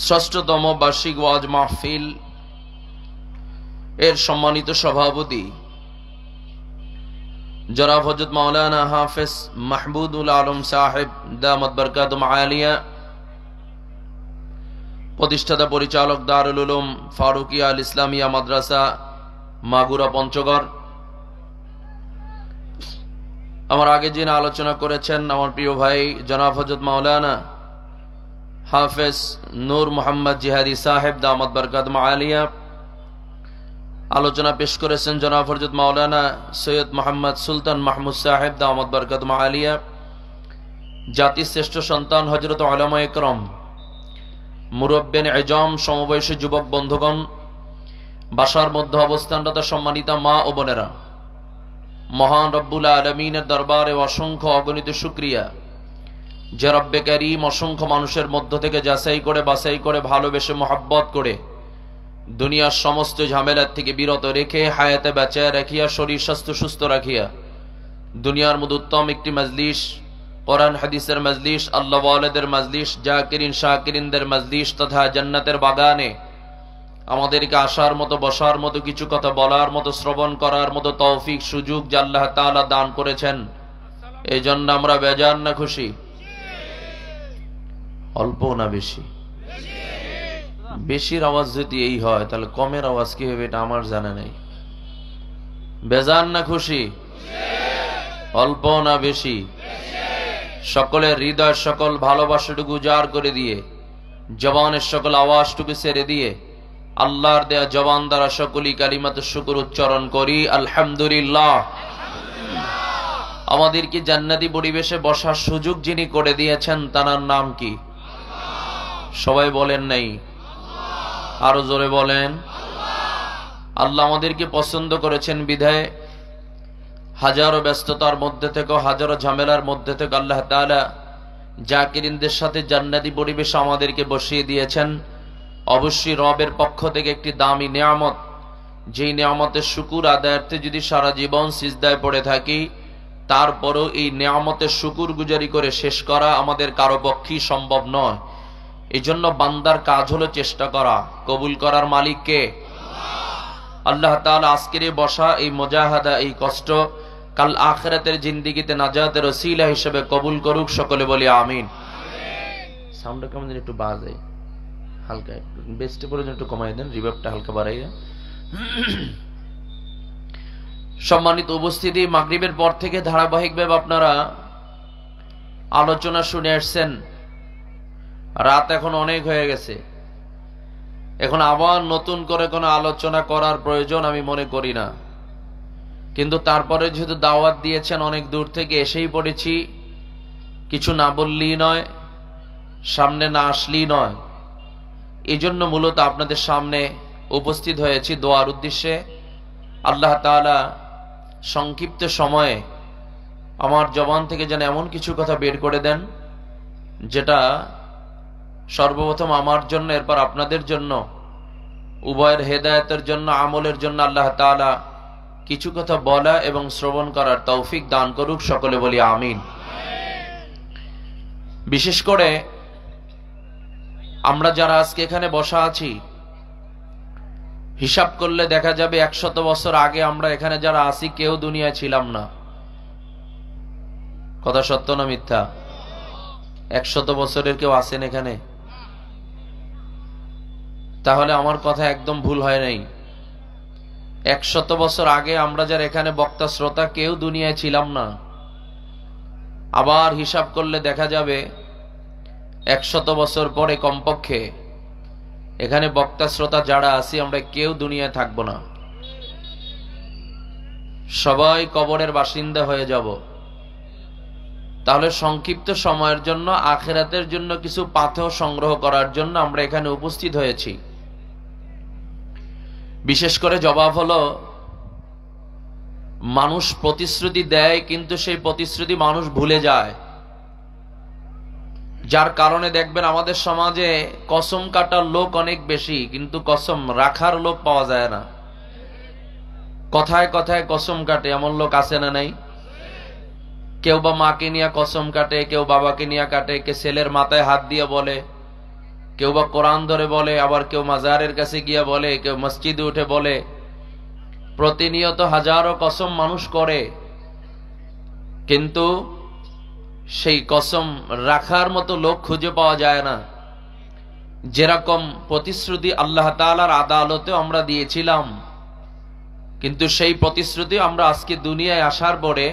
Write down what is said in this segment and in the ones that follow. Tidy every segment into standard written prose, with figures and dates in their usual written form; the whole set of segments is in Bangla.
ষষ্ঠতম বার্ষিক ওয়াজ মাহফিল এর সম্মানিত সভাপতি জনাব হযরত মাওলানা হাফেজ মাহমুদুল আলম সাহেব দামাত বরকাতুম আলিয়া, প্রতিষ্ঠাতা পরিচালক দারুল উলুম ফারুকিয়া আল ইসলামিয়া মাদ্রাসা মাগুরা পঞ্চগড়। আমার আগে যিনি আলোচনা করেছেন আমার প্রিয় ভাই জনাব হযরত মাওলানা হাফেজ নূর মোহাম্মদ জিহাদি সাহেব দামাত বরকাতুম আলিয়া। আলোচনা পেশ করেছেন জনাব হযরত মাওলানা সৈয়দ মোহাম্মদ সুলতান মাহমুদ সাহেব দামাত বরকাতুম আলিয়া। জাতির শ্রেষ্ঠ সন্তান হযরত উলামা ইকরাম, মুরব্বিয়ান ইজাম, সমবয়সী যুবক বন্ধুগণ, বাসার মধ্যে অবস্থানরত সম্মানিত মা ও বোনেরা, মহান রব্বুল আলামিনের দরবারে অসংখ্য অগণিত শুকরিয়া যে রব্বে কারীম অসংখ্য মানুষের মধ্য থেকে যাচাই করে বাছাই করে ভালোবেসে মহব্বত করে দুনিয়ার সমস্ত ঝামেলার থেকে বিরত রেখে হায়াতে বাঁচায় রাখিয়া শরীর স্বাস্থ্য সুস্থ রাখিয়া দুনিয়ার মধ্যে উত্তম একটি মজলিস, কোরআন হাদিসের মজলিস, আল্লাহ ওয়ালিদের মজলিস, জাকিরিন শাকিরিনদের মজলিস তথা জান্নাতের বাগানে আমাদেরকে আসার মতো, বসার মতো, কিছু কথা বলার মতো, শ্রবণ করার মতো তৌফিক সুযোগ যে আল্লাহ তাআলা দান করেছেন, এই জন্য আমরা বেজার না খুশি? অল্প না বেশি? বেশির আওয়াজ যদি এই হয় তাহলে কমের আওয়াজ কি হবে এটা আমার জানা নেই। বেজার না খুশি? অল্প না বেশি? সকলের হৃদয় সকল ভালোবাসাটুকু উজাড় করে দিয়ে জবানের সকল আওয়াজটুকু ছেড়ে দিয়ে আল্লাহর দেয়া জবান দ্বারা সকলই কালিমাত শুকর উচ্চারণ করি আলহামদুলিল্লাহ। আমাদেরকে জান্নাতি পরিবেশে বসার সুযোগ যিনি করে দিয়েছেন তার নাম কি? সবাই বলেন নাই? আরো জোরে বলেন। আল্লাহ আমাদেরকে পছন্দ করেছেন বিধায় হাজারো ব্যস্ততার মধ্যে থেকে, হাজারো ঝামেলার মধ্যে থেকে আল্লাহ তাআলা জাকিরিনদের সাথে জান্নাতি পরিবেশ আমাদেরকে বসিয়ে দিয়েছেন। অবশ্যই রবের পক্ষ থেকে একটি দামি নিয়ামত, যেই নিয়ামতের শুকর আদায়ার্থে যদি সারা জীবন সিজদায় পড়ে থাকি তারপরও এই নিয়ামতের শুকর গুজারি করে শেষ করা আমাদের কারো পক্ষেই সম্ভব নয়। এই জন্য বান্দার কাজ হলো চেষ্টা করা। কবুল করার মালিক কে? আল্লাহ তাআলা আজকের এই বসা, এই মুজাহাদা, এই কষ্ট কাল আখিরাতের জিন্দেগিতে নাজাতের ওসিলা হিসেবে কবুল করুক। সকলে বলি আমিন। সাউন্ডটা কেমন একটু বাজে, হালকা একটু বেস্টে পরে একটু কমাই দেন, রিভার্বটা হালকা বাড়াইয়া। সম্মানিত উপস্থিতি, মাগরিবের পর থেকে ধারাবাহিকভাবে আপনারা আলোচনা শুনে আসছেন। রাত এখন অনেক হয়ে গেছে, এখন আবার নতুন করে কোনো আলোচনা করার প্রয়োজন আমি মনে করি না। কিন্তু তারপরে যেহেতু দাওয়াত দিয়েছেন, অনেক দূর থেকে এসেই পড়েছি, কিছু না বললেই নয়, সামনে না আসলেই নয়। এই জন্য মূলত আপনাদের সামনে উপস্থিত হয়েছি দোয়ার উদ্দেশ্যে। আল্লাহ তাআলা সংক্ষিপ্ত সময়ে আমার জবান থেকে যেন এমন কিছু কথা বের করে দেন যেটা সর্বপ্রথম আমার জন্য, এরপর আপনাদের জন্য, উভয়ের হেদায়েতের জন্য, আমলের জন্য আল্লাহ তাআলা কিছু কথা বলা এবং শ্রবণ করার তৌফিক দান করুক। সকলে বলি আমিন। বিশেষ করে আমরা যারা আজকে এখানে বসা আছি, হিসাব করলে দেখা যাবে 100 বছর আগে আমরা এখানে যারা আছি কেউ দুনিয়ায় ছিলাম না। কথা সত্য না মিথ্যা? 100 বছরের কেউ আছেন এখানে? তাহলে আমার কথা একদম ভুল হয় নাই। 100 বছর আগে আমরা যারা এখানে বক্তা শ্রোতা কেউ দুনিয়ায় ছিলাম না। আবার হিসাব করলে দেখা যাবে 100 বছর পরে কমপক্ষে এখানে বক্তা শ্রোতা যারা আছি আমরা কেউ দুনিয়ায় থাকবো না। সবাই কবরের বাসিন্দা হয়ে যাব। তাহলে সংক্ষিপ্ত সময়ের জন্য আখিরাতের জন্য কিছু পাথেয় সংগ্রহ করার জন্য আমরা এখানে উপস্থিত হয়েছি। বিশেষ করে জবাব হলো, মানুষ প্রতিশ্রুতি দেয় কিন্তু সেই প্রতিশ্রুতি মানুষ ভুলে যায়। যার কারণে দেখবেন আমাদের সমাজে কসম কাটার লোক অনেক বেশি, কিন্তু কসম রাখার লোক পাওয়া যায় না। কথায় কথায় কসম কাটে এমন লোক আছে না নাই? কেউ বা মাকে নিয়ে কসম কাটে, কেউ বাবাকে নিয়ে কাটে, কে ছেলের মাথায় হাত দিয়ে বলে, কেউ বা কোরআন ধরে বলে, আবার কেউ মাজারের কাছে গিয়ে বলে, কেউ মসজিদে উঠে বলে। প্রতিনিয়ত হাজারো কসম মানুষ করে, কিন্তু সেই কসম রাখার মতো লোক খুঁজে পাওয়া যায় না। যেরকম প্রতিশ্রুতি আল্লাহ তাআলার আদালতে আমরা দিয়েছিলাম, কিন্তু সেই প্রতিশ্রুতি আমরা আজকে দুনিয়ায় আসার পরে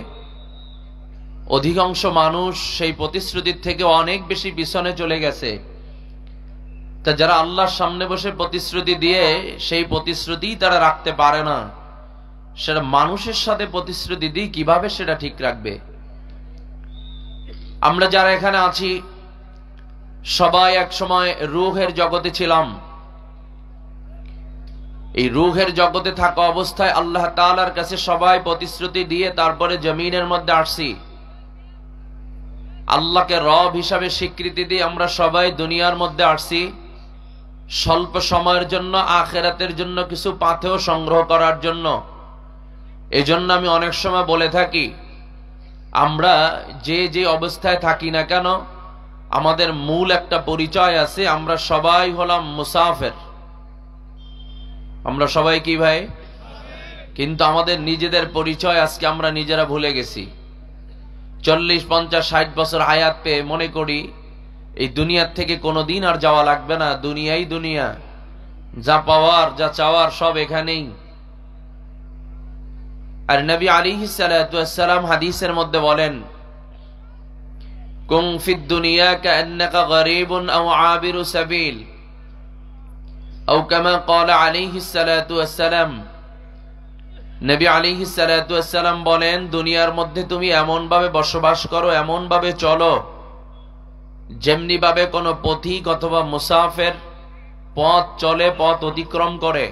অধিকাংশ মানুষ সেই প্রতিশ্রুতির থেকে অনেক বেশি পিছনে চলে গেছে। তা যারা আল্লাহর সামনে বসে প্রতিশ্রুতি দিয়ে সেই প্রতিশ্রুতি তারা রাখতে পারে না, সেটা মানুষের সাথে প্রতিশ্রুতি দিয়ে কিভাবে সেটা ঠিক রাখবে? আমরা যারা এখানে আছি সবাই এক সময় রূহের জগতে ছিলাম। এই রূহের জগতে থাকা অবস্থায় আল্লাহ তাআলার কাছে সবাই প্রতিশ্রুতি দিয়ে তারপরে জমিনের মধ্যে আসছি। আল্লাহকে রব হিসাবে স্বীকৃতি দিয়ে আমরা সবাই দুনিয়ার মধ্যে আসছি স্বল্প সময়ের জন্য, আখিরাতের জন্য কিছু পাথেয় সংগ্রহ করার জন্য। এজন্য আমি অনেক সময় বলে থাকি, আমরা যে যে অবস্থায় থাকি না কেন, আমাদের মূল একটা পরিচয় আছে, আমরা সবাই হলাম মুসাফির। আমরা সবাই কি ভাই? কিন্তু আমাদের নিজেদের পরিচয় আজকে আমরা নিজেরা ভুলে গেছি। 40, 50, 60 বছর হায়াত পেয়ে মনে করি এই দুনিয়ার থেকে কোনোদিন আর যাওয়া লাগবে না, দুনিয়াই দুনিয়া, যা পাওয়ার যা চাওয়ার সব এখানেই। আর নবী আলাইহিস সালাতু ওয়াস সালাম হাদিসের মধ্যে বলেন, কুন ফিদ দুনিয়া কান্নাকা গরীবুন আও আবিরু সাবিল, আও কামা ক্বালা আলাইহিস সালাতু ওয়াস সালাম। নবী আলাইহিস সালাতু ওয়াস সালাম বলেন, দুনিয়ার মধ্যে তুমি এমন ভাবে বসবাস করো, এমন ভাবে চলো, যেমনি ভাবে কোনো পথিক অথবা মুসাফির পথ চলে, পথ অতিক্রম করে।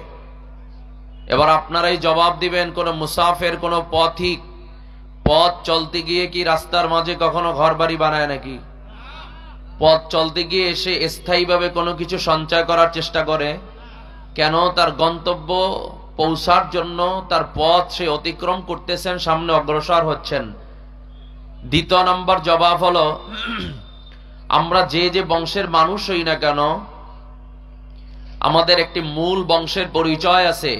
এবার আপনারাই জবাব দিবেন, কোন মুসাফির, কোন পথিক পথ চলতে গিয়ে কি রাস্তার মাঝে কখনো ঘর বাড়ি বানায় নাকি? পথ চলতে গিয়ে এসে স্থায়ীভাবে কোনো কিছু সঞ্চয় করার চেষ্টা করে কেন? তার গন্তব্য পৌঁছার জন্য তার পথ সে অতিক্রম করতেছেন, সামনে অগ্রসর হচ্ছেন। দ্বিতীয় নম্বর জবাব হলো, আমরা যে যে বংশের মানুষ হই না কেন, আমাদের একটি মূল বংশের পরিচয় আছে,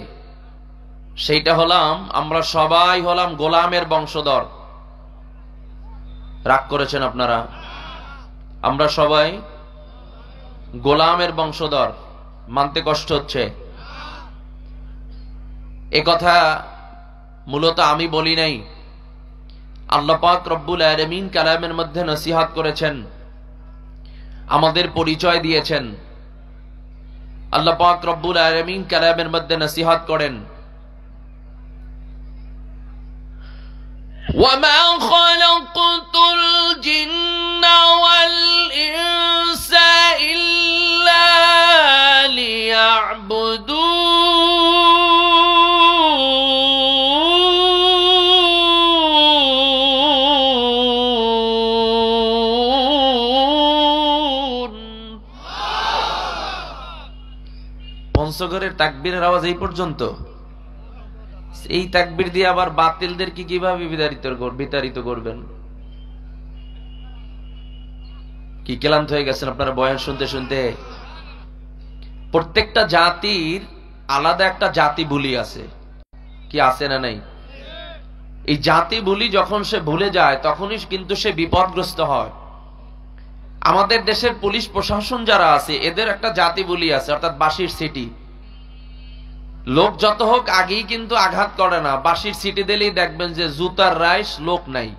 সেইটা হলাম আমরা সবাই হলাম গোলামের বংশধর। রাগ করেছেন আপনারা? আমরা সবাই গোলামের বংশধর, মানতে কষ্ট হচ্ছে। এ কথা মূলত আমি বলি নাই, আল্লাহ পাক রব্বুল আলামিন কালামের মধ্যে নসিহত করেছেন, আমাদের পরিচয় দিয়েছেন। আল্লাহ পাক রব্বুল আলামিন কালামের মধ্যে নসিহত করেন, وَمَا خَلَقْتُ الْجِنَّ وَالْإِنسَ إِلَّا لِيَعْبُدُونَ। পঞ্চগড়ের তাকবীরের আওয়াজ এই পর্যন্ত। এই তাকবীর দিয়ে আবার বাতিলদের কি কিভাবে বিতাড়িত করবেন? কি ক্লান্ত হয়ে গেছেন আপনারা বয়ান শুনতে শুনতে? প্রত্যেকটা জাতির আলাদা একটা জাতি বুলি আছে, কি আছে না নাই? এই জাতি বুলি যখন সে ভুলে যায় তখনই কিন্তু সে বিপদগ্রস্ত হয়। আমাদের দেশের পুলিশ প্রশাসন যারা আছে এদের একটা জাতি বুলি আছে, অর্থাৎ বাঁশির সিটি। লোক যত হোক আগেই কিন্তু আঘাত করে না, বাঁশির সিটি দিলেই দেখবেন যে জুতার রাইস লোক নাই।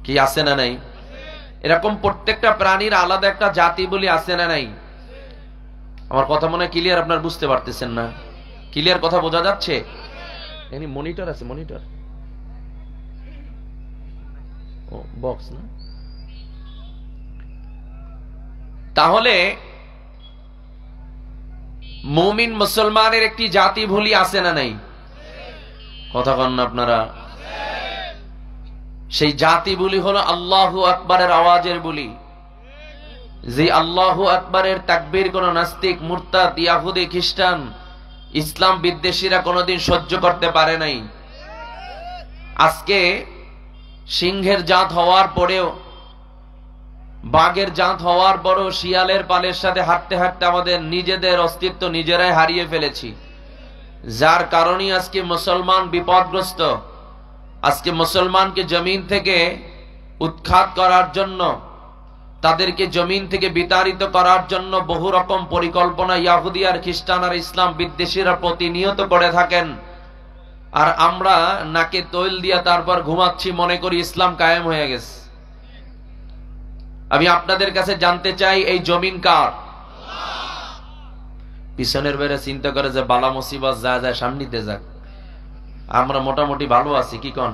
কি আছে না নাই? এরকম প্রত্যেকটা প্রাণীর আলাদা একটা জাতি বলি আছে না নাই? আমার কথা মনে হয় ক্লিয়ার, আপনার বুঝতে পারতেছেন না? ক্লিয়ার কথা বোঝা যাচ্ছে? এখানে মনিটর আছে, মনিটর ও বক্স না। তাহলে মুমিন মুসলমানের একটি জাতি বলি আছে না নাই? কথা কন না আপনারা? সেই জাতি বলি হলো আল্লাহু আকবারের আওয়াজের বলি। যে আল্লাহু আকবারের তাকবীর কোন নাস্তিক, মুরতাদ, ইহুদি, খ্রিস্টান, ইসলাম বিদ্বেষীরা কোনোদিন সহ্য করতে পারে নাই। আজকে সিংহের জাত হওয়ার পরেও বাঘের জাত হওয়ার পরও শিয়ালের পালের সাথে হাঁটতে হাঁটতে আমাদের নিজেদের অস্তিত্ব নিজেরাই হারিয়ে ফেলেছি, যার কারণে আজকে মুসলমান বিপদগ্রস্ত। আজকে মুসলমানকে জমিন থেকে উৎখাত করার জন্য, তাদেরকে জমিন থেকে বিতাড়িত করার জন্য বহু রকম পরিকল্পনা ইহুদি আর খ্রিস্টান আর ইসলাম বিদ্বেষীরা প্রতিনিয়ত করে থাকেন। আর আমরা নাকে তৈল দিয়া তারপর ঘুমাচ্ছি, মনে করি ইসলাম কায়েম হয়ে গেছে। আমি আপনাদের কাছে জানতে চাই, এই জমিন কার? পিছনের বেড়ে চিন্তা করে যে বালা মুসিবত যা যায় সামনিতে যাক, আমরা মোটামুটি ভালো আছি, কি কন?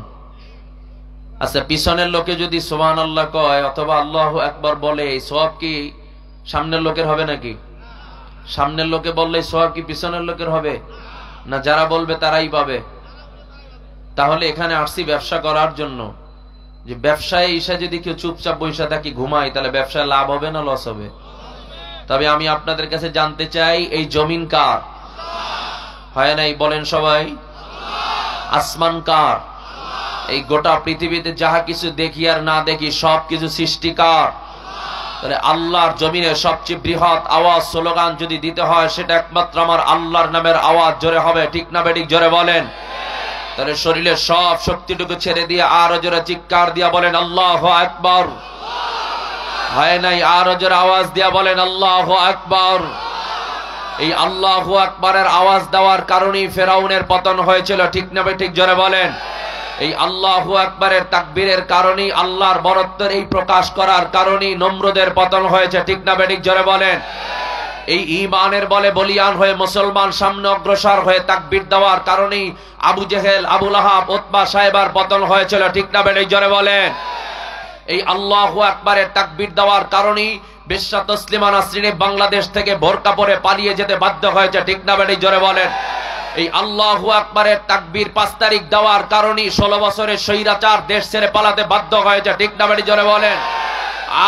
আচ্ছা, পিছনের লোকে যদি সুবহানাল্লাহ কয় অথবা আল্লাহু আকবার বলে, এই সওয়াব কি সামনের লোকের হবে নাকি? সামনের লোকে বললে সওয়াব কি পিছনের লোকের হবে না? যারা বলবে তারাই পাবে। তাহলে এখানে আসছি ব্যবসা করার জন্য। যে ব্যবসায় এসে যদি কেউ চুপচাপ বসে থাকি, ঘুমাই, তাহলে ব্যবসায় লাভ হবে না লস হবে? তবে আমি আপনাদের কাছে জানতে চাই, এই জমিন কার? হয় নাই? বলেন সবাই। আসমান কার? এই গোটা পৃথিবীতে যাহা কিছু দেখি আর না দেখি সব কিছু সৃষ্টি কার? তাহলে আল্লাহর জমিনে সবচেয়ে বৃহৎ আওয়াজ, স্লোগান যদি দিতে হয়, সেটা একমাত্র আমার আল্লাহর নামের আওয়াজ জোরে হবে, ঠিক না বেঠিক? জোরে বলেন। তাহলে শরীরের সব শক্তিটুকু ছেড়ে দিয়ে আরো জোরে চিৎকার দিয়া বলেন আল্লাহু আকবার। হয় নাই? আরো জোরে আওয়াজ দিয়া বলেন আল্লাহু আকবার। এই আল্লাহু আকবারের আওয়াজ দেওয়ার কারণেই ফেরাউনের পতন হয়েছিল, ঠিক না বেঠিক? জোরে বলেন। এই আল্লাহু আকবারের তাকবীরের কারণেই, আল্লাহর বরত্বের এই প্রকাশ করার কারণেই নমরুদের পতন হয়েছে, ঠিক না বেঠিক? জোরে বলেন। এই ঈমানের বলে বলিয়ান হয়ে মুসলমান সামনে অগ্রসর হয়ে তাকবীর দেওয়ার কারণেই আবু জেহেল, আবু লাহাব, উতবা সাহেবার পতন হয়েছিল, ঠিক না বেঠিক? জোরে বলেন। এই আল্লাহু আকবারের তাকবীর দেওয়ার কারণেই বেশ্যা তসলিমা নাসরিন বাংলাদেশ থেকে বোরকা পরে পালিয়ে যেতে বাধ্য হয়েছে, ঠিক না বেঠিক? জোরে বলেন। এই আল্লাহু আকবারের তাকবীর 5 তারিখ দেওয়ার কারণেই 16 বছরের স্বৈরাচার দেশ ছেড়ে পালাতে বাধ্য হয়েছে, ঠিক না বেঠিক? জোরে বলেন।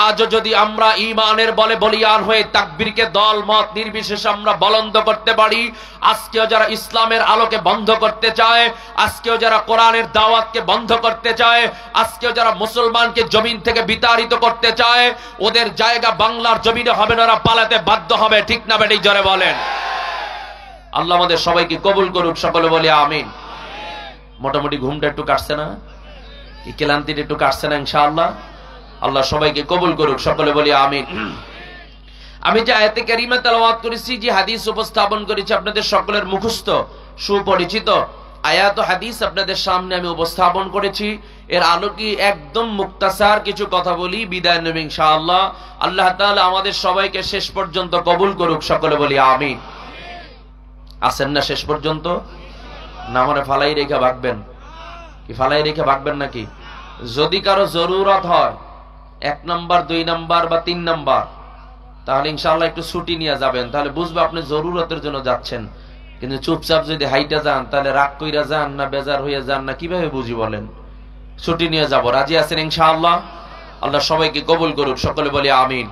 আজও যদি আমরা ঈমানের বলে বলিয়ান হয়ে তাকবীরকে দল মত নির্বিশেষে আমরা বলন্দ করতে পারি, আজকেও যারা ইসলামের আলোকে বন্ধ করতে চায়, আজকেও যারা কোরআনের দাওয়াতকে বন্ধ করতে চায়, আজকেও যারা মুসলমানকে জমিন থেকে বিতাড়িত করতে চায়, ওদের জায়গা বাংলার জমিনে হবে না, ওরা পালাতে বাধ্য হবে, ঠিক না বেঠিক? জোরে বলেন। আল্লাহ আমাদের সবাইকে কবুল করুক, সকলে বলি আমিন। মোটামুটি ঘুমটা একটু কাটছে না? কি ক্লান্তিটা একটু কাটছে না? ইনশাআল্লাহ আল্লাহ সবাইকে কবুল করুক, সকলে বলি আমিন। আমি যে আয়াতে কারিমা তেলাওয়াত করেছি, যে হাদিস উপস্থাপন করেছি, আপনাদের সকলের মুখস্থ সুপরিচিত আয়াত ও হাদিস আপনাদের সামনে আমি উপস্থাপন করেছি। এর আলোকে একদম মুক্তাসার কিছু কথা বলি, বিদায় নেব ইনশাআল্লাহ। আল্লাহ তাআলা আমাদের সবাইকে শেষ পর্যন্ত কবুল করুক, সকলে বলি আমিন। আছেন না শেষ পর্যন্ত? না আমারে ফালাই রেখে ভাগবেন? কি ফালাই রেখে ভাগবেন নাকি? যদি কারো জরুরত হয় 1 নাম্বার, 2 নাম্বার বা 3 নাম্বার, তাহলে ইনশাআল্লাহ একটু ছুটি নিয়ে যাবেন, তাহলে বুঝবে আপনি জরুরতের জন্য যাচ্ছেন। কিন্তু চুপচাপ যদি হাইটা যান, তাহলে রাগ কইরা যান না বেজার হয়ে যান না, কিভাবে বুঝি বলেন? ছুটি নিয়ে যাব। রাজি আছেন ইনশাআল্লাহ? আল্লাহ সবাইকে কবুল করুক, সকলে বলি আমিন।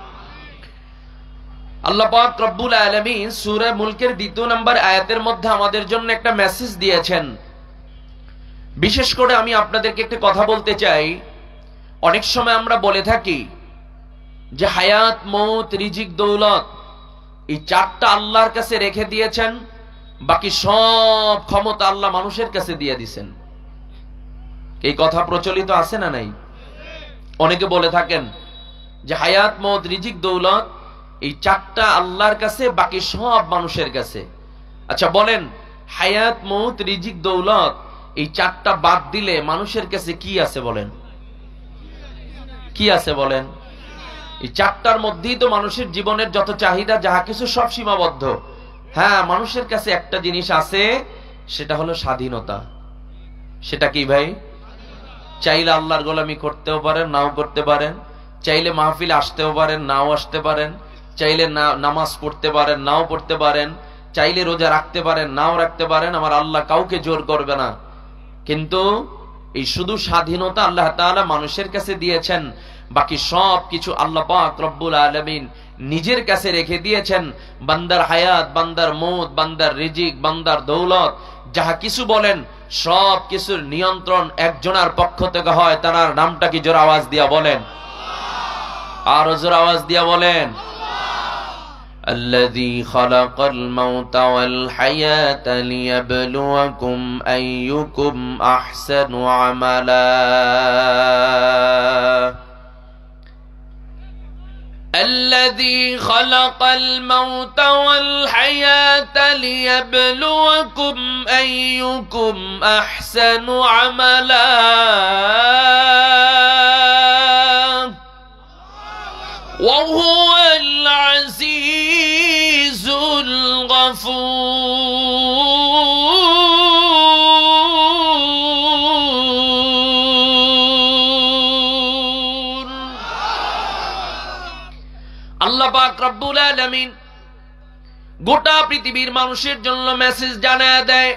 আল্লাহ পাক রব্বুল আলামিন সূরা মুলকের 2 নম্বর আয়াতের মধ্যে আমাদের জন্য একটা মেসেজ দিয়েছেন। বিশেষ করে আমি আপনাদেরকে একটা কথা বলতে চাই। অনেক সময় আমরা বলে থাকি যে হায়াত, মৌত, রিজিক, দৌলত এই 4টা আল্লাহর কাছে রেখে দিয়েছেন, বাকি সব ক্ষমতা আল্লাহ মানুষের কাছে দিয়ে দিয়েছেন। এই কথা প্রচলিত আছে না নাই? অনেকে বলে থাকেন যে হায়াত, মৌত, রিজিক, দৌলত এই 4টা আল্লাহর কাছে, বাকি সব মানুষের কাছে। আচ্ছা বলেন, হায়াত, মৌত, রিজিক, দৌলত এই 4টা বাদ দিলে মানুষের কাছে কি আছে বলেন? কি আছে বলেন? এই 4টার মধ্যেই তো মানুষের জীবনের যত চাহিদা যাহা কিছু সব সীমাবদ্ধ। হ্যাঁ, মানুষের কাছে একটা জিনিস আছে, সেটা হলো স্বাধীনতা। সেটা কি ভাই? চাইলে আল্লাহর গোলামি করতেও পারেন, নাও করতে পারেন। চাইলে মাহফিলে আসতেও পারেন, নাও আসতে পারেন। চাইলে নামাজ পড়তে পারেন, নাও পড়তে পারেন। চাইলে রোজা রাখতে পারেন, নাও রাখতে পারেন। আমার আল্লাহ কাউকে জোর করবে না। কিন্তু এই শুধু স্বাধীনতা আল্লাহ তাআলা মানুষের কাছে দিয়েছেন, বাকি সব কিছু আল্লাহ পাক রব্বুল আলামিন নিজের কাছে রেখে দিয়েছেন। বান্দার হায়াত, বান্দার মৌত, বান্দার রিজিক, বান্দার দৌলত যাহা কিছু বলেন, সব কিছুর নিয়ন্ত্রণ একজনের পক্ষ থেকে হয়। তার নামটা কি? জোরে আওয়াজ দিয়া বলেন। আর জোরে আওয়াজ দিয়া বলেন الذي خلق الموت والحياة ليبلوكم أيكم أحسن عملا الذي خلق الموت والحياة ليبلوكم أيكم أحسن عملا وهو العزيز الغفور আল্লাহ পাক রব্বুল আলামিন গোটা পৃথিবীর মানুষের জন্য মেসেজ জানায় দেয়,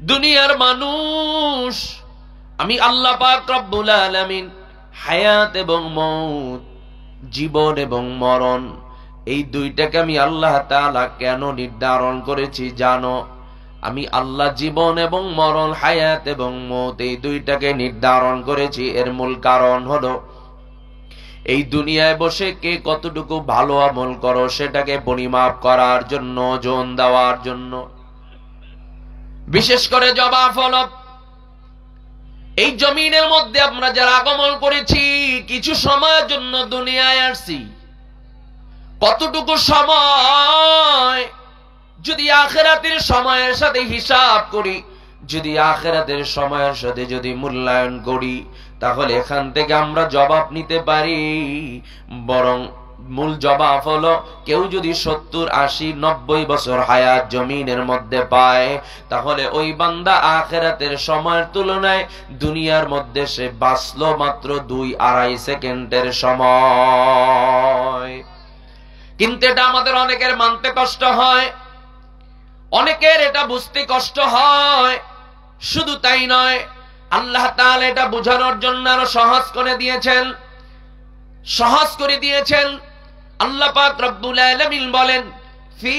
দুনিয়ার মানুষ আমি আল্লাহ পাক রব্বুল আলামিন হায়াত এবং মউত, জীবন এবং মরণ, এই দুইটাকে আমি আল্লাহ তাআলা কেন নির্ধারণ করেছি জানো? আমি আল্লাহ জীবন এবং মরণ, হায়াত এবং মউত এই দুইটাকে নির্ধারণ করেছি। এর মূল কারণ হলো এই দুনিয়ায় বসে কে কতটুকু ভালো আমল করো সেটাকে পরিমাপ করার জন্য, ওজন দেওয়ার জন্য। বিশেষ করে জবাব হলো এই জমিনের মধ্যে আমরা যারা আগমন করেছি, কিছু সময়ের জন্য দুনিয়ায় আসছি, কতটুকু সময় যদি আখিরাতের সময়ের সাথে হিসাব করি, যদি আখিরাতের সময়ের সাথে যদি মূল্যায়ন করি, তাহলে এখান থেকে আমরা জবাব নিতে পারি। বরং মূল জবাব হলো কেউ যদি 70, 80, 90 বছর হায়াত জমিনের মধ্যে পায়, তাহলে ওই বান্দা আখিরাতের সময়ের তুলনায় দুনিয়ার মধ্যে সে বাঁচলো মাত্র 2-2.5 সেকেন্ডের সময়। কিন্তু এটা আমাদের অনেকের মানতে কষ্ট হয়, অনেকের এটা বুঝতে কষ্ট হয়। শুধু তাই নয়, আল্লাহ তাআলা এটা বোঝানোর জন্য আরো সহজ করে দিয়েছেন, সহজ করে দিয়েছেন। আল্লাহ পাক রব্বুল আলামিন বলেন ফি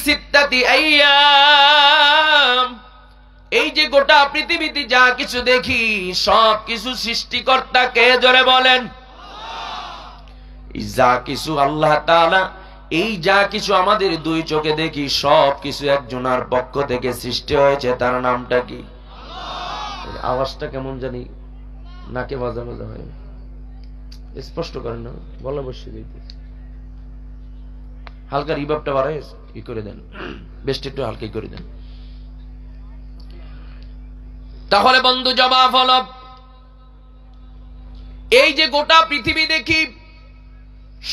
সিত্তাতি আইয়াম, এই যে গোটা পৃথিবীতে যা কিছু দেখি সব কিছু সৃষ্টিকর্তা কে? জোরে বলেন যা কিছু আল্লাহ তাআলা, এই যা কিছু আমাদের দুই চোখে দেখি সব কিছু একজনের পক্ষ থেকে সৃষ্টি হয়েছে। তার নামটা কি? আওয়াজটা কেমন জানি নাকে বাজা বাজা হয়, স্পষ্ট করেন না, বলা বসে দিতে হালকা রিভাবটা বাড়ায় ই করে দেন, বেশটা একটু হালকা করে দেন। তাহলে বন্ধু জবাব হলো এই যে গোটা পৃথিবী দেখি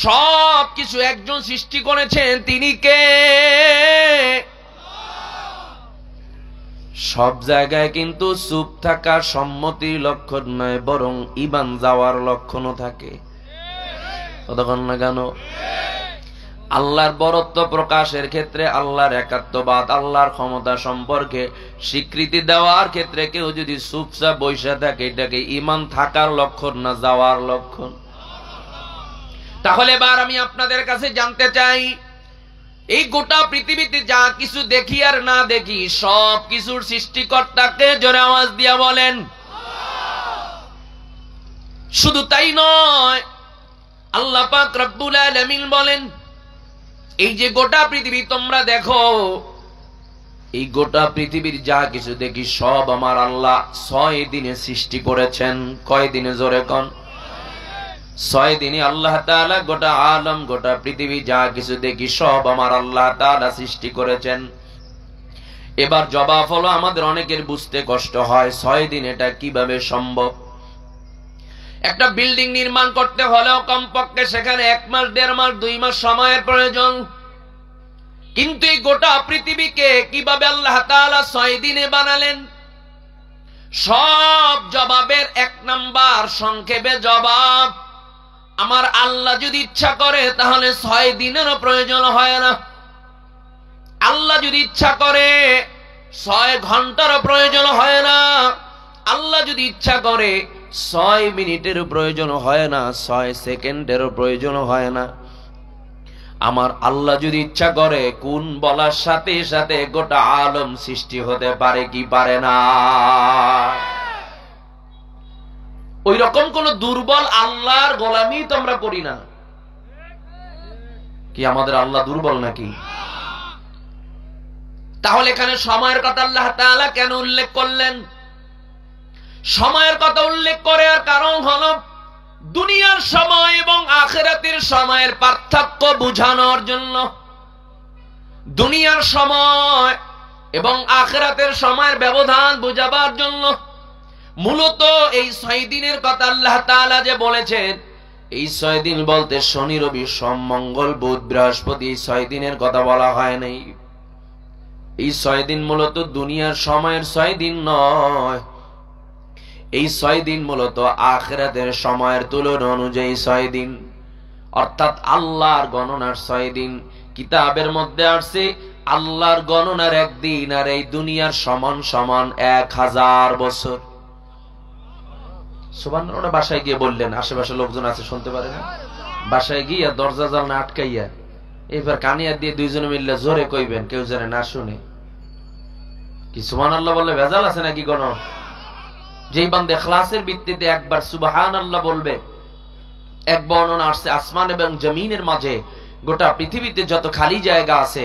সব কিছু একজন সৃষ্টি করেছেন, তিনি কে? সব জায়গায় কিন্তু চুপ থাকা সম্মতির লক্ষণ নয়, বরং ঈমান যাওয়ার লক্ষণও থাকে। কতক্ষণ না কেন? আল্লাহর বরত্ব প্রকাশের ক্ষেত্রে, আল্লাহর একাত্মবাদ, আল্লাহর ক্ষমতা সম্পর্কে স্বীকৃতি দেওয়ার ক্ষেত্রে কেউ যদি চুপচাপ বসে থাকে, এটাকে ঈমান থাকার লক্ষণ না যাওয়ার লক্ষণ। তাহলে এবার আমি আপনাদের কাছে জানতে চাই, এই গোটা পৃথিবীতে যা কিছু দেখি আর না দেখি সব কিছুর সৃষ্টিকর্তাকে? জোরে আওয়াজ দিয়া বলেন। শুধু তাই নয়, আল্লাহ পাক রব্বুল আলামিন বলেন এই যে গোটা পৃথিবী তোমরা দেখো, এই গোটা পৃথিবীর যা কিছু দেখি সব আমার আল্লাহ 6 দিনে সৃষ্টি করেছেন। কয় দিনে? জোরে কোন? 6 দিনে আল্লাহ তাআলা গোটা আলম, গোটা পৃথিবী যা কিছু দেখি সব আমার আল্লাহ তাআলা সৃষ্টি করেছেন। এবার জবাব হলো আমাদের অনেকের বুঝতে কষ্ট হয় 6 দিন এটা কিভাবে সম্ভব। একটা বিল্ডিং নির্মাণ করতে হলেও কমপক্ষে সেখানে 1 মাস, 1.5 মাস, 2 মাস সময়ের প্রয়োজন। কিন্তু এই গোটা পৃথিবীকে কিভাবে আল্লাহ তাআলা 6 দিনে বানালেন? সব জবাবের 1 নাম্বার সংক্ষেপে জবাব, আমার আল্লাহ যদি ইচ্ছা করে তাহলে 6 দিনেরও প্রয়োজন হয় না। আল্লাহ যদি ইচ্ছা করে 6 ঘন্টারও প্রয়োজন হয় না। আল্লাহ যদি ইচ্ছা করে 6 মিনিটেরও প্রয়োজন হয় না, 6 সেকেন্ডেরও প্রয়োজন হয় না। আমার আল্লাহ যদি ইচ্ছা করে কোন বলার সাথে সাথে গোটা আলম সৃষ্টি হতে পারে কি পারে না? ওই রকম কোন দুর্বল আল্লাহর গোলামি তো আমরা করি না। কি আমাদের আল্লাহ দুর্বল নাকি? তাহলে এখানে সময়ের কথা আল্লাহ তাআলা কেন উল্লেখ করলেন? সময়ের কথা উল্লেখ করার কারণ হলো দুনিয়ার সময় এবং আখিরাতের সময়ের পার্থক্য বোঝানোর জন্য। দুনিয়ার সময় এবং আখিরাতের সময়ের ব্যবধান বোঝাবার জন্য। মূলত এই 6 দিনের কথা আল্লাহ তাআলা যে বলেছেন, এই 6 দিন বলতে শনি, রবি, সোম, মঙ্গল, বুধ, বৃহস্পতি, এই 6 দিনের কথা বলা হয় নাই। এই 6 দিন মূলত দুনিয়ার সময়ের 6 দিন নয়। এই 6 দিন মূলত আখিরাতের সময়ের তুলনা অনুযায়ী 6 দিন, অর্থাৎ আল্লাহর গণনার 6 দিন। কিতাবের মধ্যে আসছে আল্লাহর গণনার একদিন আর এই দুনিয়ার সমান সমান 1000 বছর। সুবহানাল্লাহ। বাসায় গিয়ে বললেন, আশেপাশে লোকজন আছে শুনতে পারে না, বাসায় গিয়ে দরজা জানলা আটকাইয়া এবার কানিয়া দিয়ে দুইজনে মিললে জোরে কইবেন, কেউ যেন না শুনে। কি সুবহানাল্লাহ বললে ভেজাল আছে নাকি কোন? যেই বান্দা ইখলাসের ভিত্তিতে একবার সুবহানাল্লাহ বলবে, এক বর্ণনা আসছে আসমান এবং জমিনের মাঝে গোটা পৃথিবীতে যত খালি জায়গা আছে,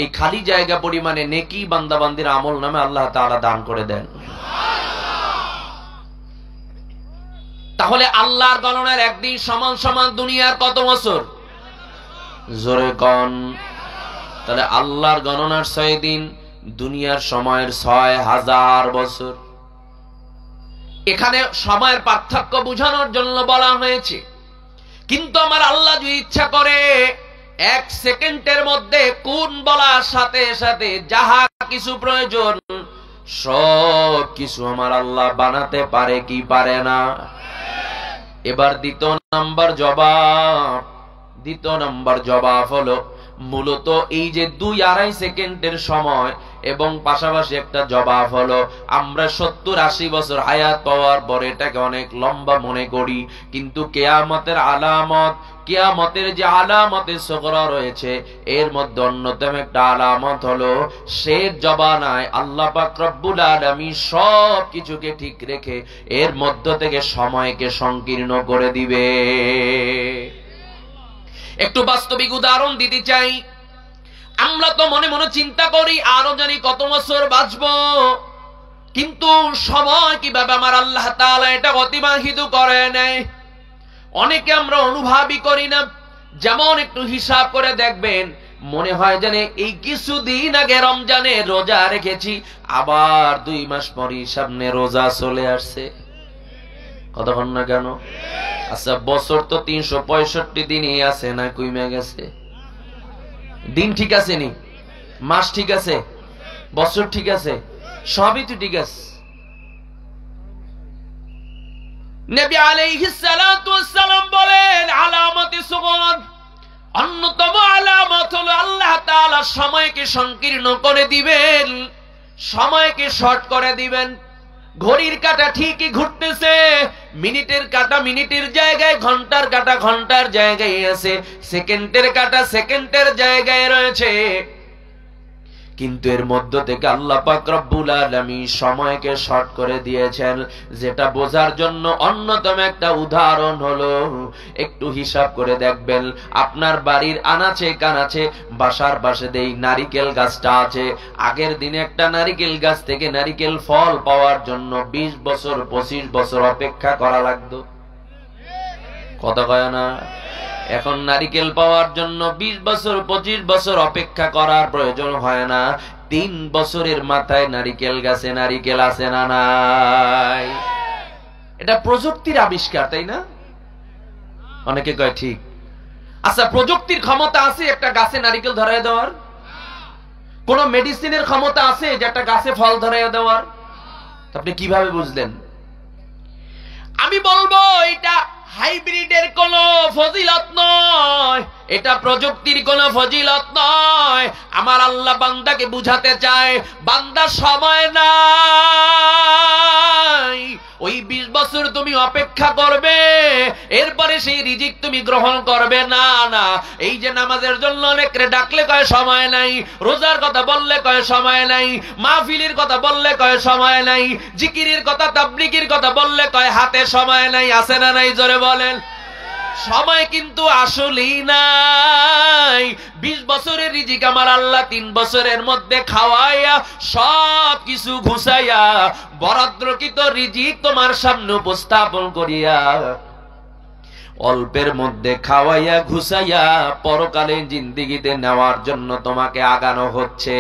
এই খালি জায়গা পরিমাণে নেকি বান্দাবান্দির আমল নামে আল্লাহ তাআলা দান করে দেন। তাহলে আল্লাহর গণনার একদিন সমান সমান দুনিয়ার কত বছর? জোরে কোন। তাহলে আল্লাহর গণনার 6 দিন, দুনিয়ার সময়ের 6000 বছর। এখানে সময়ের পার্থক্য বোঝানোর জন্য বলা হয়েছে। কিন্তু আমার আল্লাহ যদি ইচ্ছা করে 1 সেকেন্ডের মধ্যে কোন বলার সাথে সাথে যাহা কিছু প্রয়োজন সব কিছু আমার আল্লাহ বানাতে পারে কি পারে না? এবার দ্বিতীয় নাম্বার জবাব হলো মূলত এই যে 2-2.5 সেকেন্ডের সময় এবং পাশাপাশি একটা জবাব হলো আমরা 70-80 বছর হায়াত পাওয়ার পর এটাকে অনেক লম্বা মনে করি, কিন্তু কিয়ামতের আলামত, কিয়ামতের যে আলামতে সুগরা রয়েছে এর মধ্যে অন্যতম একটা আলামত হলো শেষ জবানায় আল্লাহ পাক রব্বুল আলামিন সব কিছুকে ঠিক রেখে এর মধ্য থেকে সময়কে সংকীর্ণ করে দিবে। একটু বাস্তবিক উদাহরণ দিতে চাই। আমরা তো মনে মনে চিন্তা করি আরো জানি কত বছর বাঁচবো, কিন্তু সময় কিভাবে আমার আল্লাহ তাআলা এটা অতিবাহিত করে নেয় অনেকে আমরা অনুভবই করি না। যেমন একটু হিসাব করে দেখবেন, মনে হয় জানে এই কিছুদিন আগে রমজানে রোজা রেখেছি, আবার 2 মাস পরই সামনে রোজা চলে আসছে। কতক্ষণ না কেন? আচ্ছা, বছর তো 365 দিনই আছে না, কইমে গেছে? দিন ঠিক আছে নি? মাস ঠিক আছে? বছর ঠিক আছে? সবই তো ঠিক আছে। নবী আলাইহিস সালাতু ওয়াস সালাম বলেন আলামতে সুগর, অন্যতম আলামত হলো আল্লাহ তাআলা সময়কে সংকীর্ণ করে দিবেন, সময়কে শর্ট করে দিবেন। ঘড়ির কাঁটা ঠিকই ঘুরতেছে, মিনিটের কাঁটা মিনিটের জায়গায়, ঘন্টার কাঁটা ঘন্টার জায়গায় আছে, সেকেন্ডের কাঁটা সেকেন্ডের জায়গায় রয়েছে, কিন্তু এর মধ্য থেকে আল্লাহ পাক রব্বুল আলামিন সময়কে শর্ট করে দিয়েছেন। যেটা বোঝার জন্য অন্যতম একটা উদাহরণ হলো একটু হিসাব করে দেখবেন, আপনার বাড়ির আনাচে কানাচে বাসার পাশে দেই নারিকেল গাছটা আছে, আগের দিনে একটা নারিকেল গাছ থেকে নারিকেল ফল পাওয়ার জন্য 20 বছর 25 বছর অপেক্ষা করা লাগতো। কথা কয় না? এখন নারিকেল পাওয়ার জন্য 20 বছর 25 বছর অপেক্ষা করার প্রয়োজন হয় না। 3 বছরের মাথায় নারিকেল গাছে নারিকেল আছে না নাই? এটা প্রযুক্তির আবিষ্কার, তাই না? অনেকে কয় ঠিক। আচ্ছা, প্রযুক্তির ক্ষমতা আছে একটা গাছে নারিকেল ধরায় দেওয়ার? কোন মেডিসিনের ক্ষমতা আছে যে একটা গাছে ফল ধরায় দেওয়ার? আপনি কিভাবে বুঝলেন? আমি বলবো এটা হাইব্রিডের কোন ফজিলত নয়, এটা প্রযুক্তির কোনো ফজিলত নয়। আমার আল্লাহ বান্দাকে বুঝাতে চায়, বান্দা সময় নাই, ওই 20 বছর তুমি অপেক্ষা করবে, এরপরে সেই রিজিক তুমি গ্রহণ করবে। না না, এই যে নামাজের জন্য অনেকরে ডাকলে কয় সময় নাই, রোজার কথা বললে কয় সময় নাই, মাহফিলের কথা বললে কয় সময় নাই, জিকিরের কথা তাবলীগের কথা বললে কয় হাতে সময় নাই। আছে না নাই? জোরে বলেন। সময় কিন্তু আসলেই নাই। 20 বছরের রিজিক আমার আল্লাহ 3 বছরের মধ্যে খাওয়াইয়া সব কিছু ঘুষাইয়া বরাদ্দকৃত রিজিক তোমার সামনে উপস্থাপন করিয়া অল্পের মধ্যে খাওয়াইয়া ঘুষাইয়া পরকালীন জিন্দেগিতে নেওয়ার জন্য তোমাকে আগানো হচ্ছে।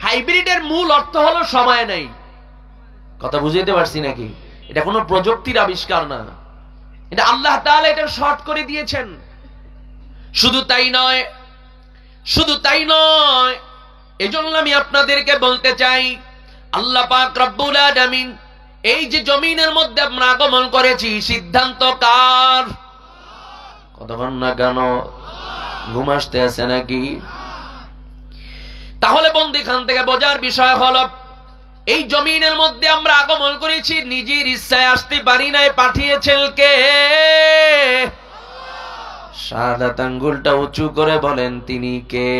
হাইব্রিডের মূল অর্থ হলো সময় নাই। কথা বুঝাইতে পারছি নাকি? এটা কোনো প্রযুক্তির আবিষ্কার না, এটা আল্লাহ তাআলা এটা শর্ট করে দিয়েছেন। শুধু তাই নয়, শুধু তাই নয়, এজন্য আমি আপনাদেরকে বলতে চাই, আল্লাহ পাক রব্বুল আলামিন এই যে জমিনের মধ্যে আমরা আগমন করেছি, সিদ্ধান্ত কার? কতক্ষণ না কেন ঘুম আসতে আছে নাকি? তাহলে বন্দিখান থেকে বোঝার বিষয় হলো, এই জমিনের মধ্যে আমরা আগমন করেছি, নিজের ইচ্ছায় আসতে পারি নাই, পাঠিয়েছেন কে? শাহাদাত আঙ্গুলটা উঁচু করে বলেন তিনি কে?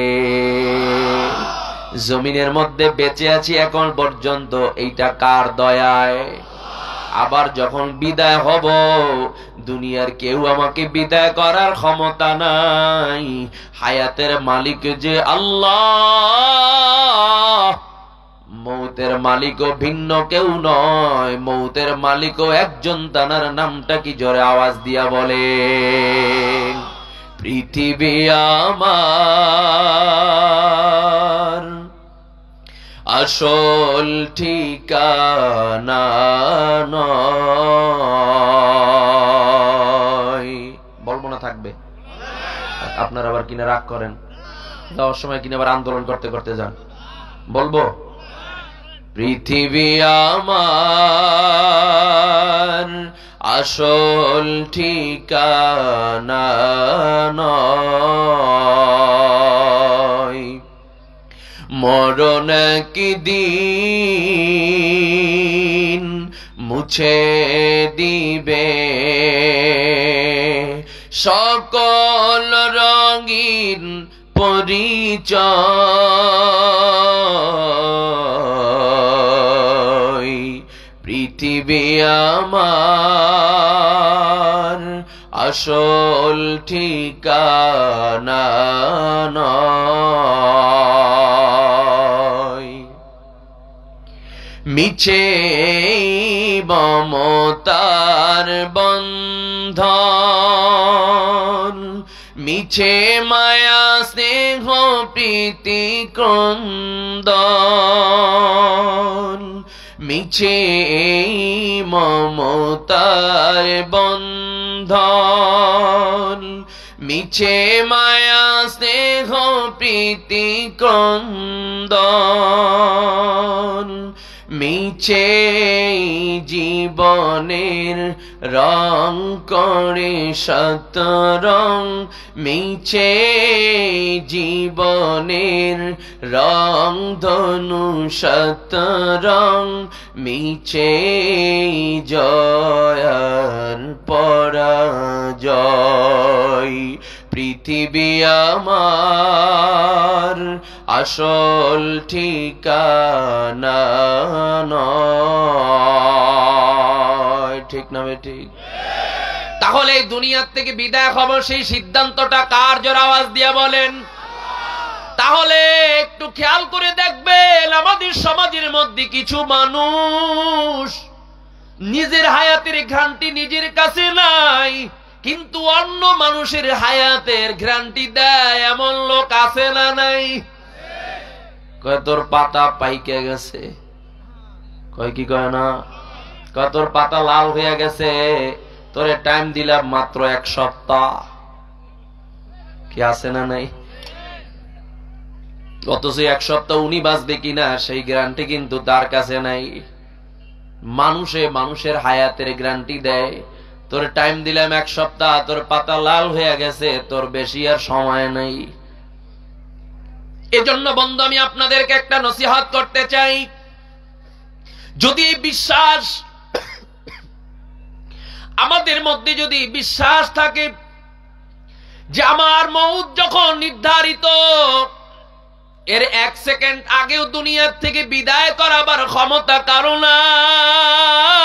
জমিনের মধ্যে বেঁচে আছি এখন পর্যন্ত, এইটা কার দয়ায়? আবার যখন বিদায় হব, দুনিয়ার কেউ আমাকে বিদায় করার ক্ষমতা নাই। হায়াতের মালিক যে আল্লাহ, মৌতের মালিকও ভিন্ন কেউ নয়, মৌতের মালিকও একজন। তানার নামটা কি? জোরে আওয়াজ দিয়া বলে। পৃথিবী আমার আসল ঠিকানা নয়। বলবো না, থাকবে? আপনারা আবার কিনা রাগ করেন, যাওয়ার সময় কিনা আবার আন্দোলন করতে করতে যান। বলবো, পৃথিবী আমার আসল ঠিকানা নয়, মরণ একদিন মুছে দিবে সকল রঙিন পরিচয়। পৃথিবী আমার আসল ঠিকানা নয়, মিছে মমতার বন্ধন, মিছে মায়া স্নেহ প্রীতি ক্রন্দন, মিছে মমতার বন্ধন, মিছে মায়া স্নেহ প্রীতি ক্রন্দন, মিছে জীবনের রং করে শতরং, মিছে জীবনের রং ধনু শতরং, মিছে জয়ার পরাজয়। পৃথিবী আমার আসল ঠিকানা নয়। ঠিক না ঠিক? তাহলে এই দুনিয়ার থেকে বিদায় হব, সেই সিদ্ধান্তটা কার? জোরে আওয়াজ দিয়ে বলেন। তাহলে একটু খেয়াল করে দেখবেন, আমাদের সমাজের মধ্যে কিছু মানুষ নিজের হায়াতের ঘ্রান্তি নিজের কাছে নাই, কিন্তু অন্য মানুষের হায়াতের গ্যারান্টি দেয় এমন লোক আছে না নাই? কয় তোর পাতা পাইকে গেছে, কয় কি কয় না, কয় তোর পাতা লাল হয়ে গেছে, তোরে টাইম দিলাম মাত্র 1 সপ্তাহ। কি আছে না নাই? অথচ 1 সপ্তাহ উনি বাঁচবে কিনা সেই গ্যারান্টি কিন্তু তার কাছে নাই। মানুষের হায়াতের গ্যারান্টি দেয়, তোর টাইম দিলাম 1 সপ্তাহ, তোর পাতা লাল হয়ে গেছে, তোর বেশি আর সময় নেই। এজন্য বন্ধু আমি আপনাদেরকে একটা নসিহত করতে চাই, যদি বিশ্বাস আমাদের মধ্যে যদি বিশ্বাস থাকে যে আমার মউত যখন নির্ধারিত, এর 1 সেকেন্ড আগেও দুনিয়ার থেকে বিদায় করাবার ক্ষমতা কারো নাই,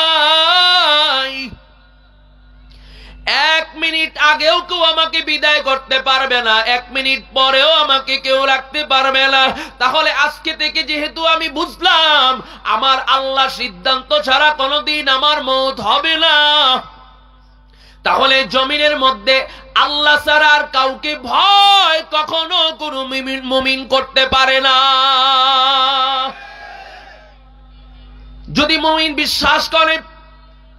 1 মিনিট আগেও কেউ আমাকে বিদায় করতে পারবে না, 1 মিনিট পরেও আমাকে কেউ রাখতে পারবে না। তাহলে আজকে থেকে যেহেতু আমি বুঝলাম আমার আল্লাহ সিদ্ধান্ত ছাড়া কোনোদিন আমার মউত হবে না, তাহলে জমিনের মধ্যে আল্লাহ ছাড়া আর কাউকে ভয় কখনো কোনো মুমিন করতে পারে না। যদি মুমিন বিশ্বাস করে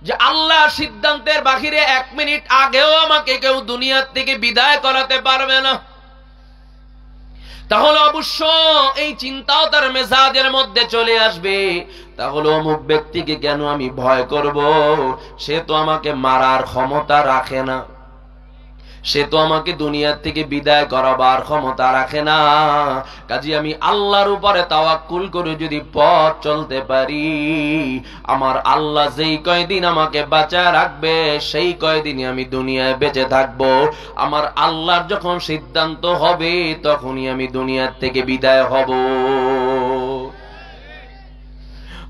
যে আল্লাহ সিদ্ধান্তের বাহিরে 1 মিনিট আগেও আমাকে কেউ দুনিয়ার থেকে বিদায় করাতে পারবে না, তাহলে অবশ্য এই চিন্তাও তার মেজাজের মধ্যে চলে আসবে, তাহলে অমুক ব্যক্তিকে কেন আমি ভয় করব, সে তো আমাকে মারার ক্ষমতা রাখে না, সে তো আমাকে দুনিয়ার থেকে বিদায় করাবার ক্ষমতা রাখে না। কাজে আমি আল্লাহর উপরে তাওয়াক্কুল করে যদি পথ চলতে পারি, আমার আল্লাহ যেই কয়দিন আমাকে বাঁচায় রাখবে সেই কয়দিনই আমি দুনিয়ায় বেঁচে থাকবো। আমার আল্লাহর যখন সিদ্ধান্ত হবে তখনই আমি দুনিয়ার থেকে বিদায় হব।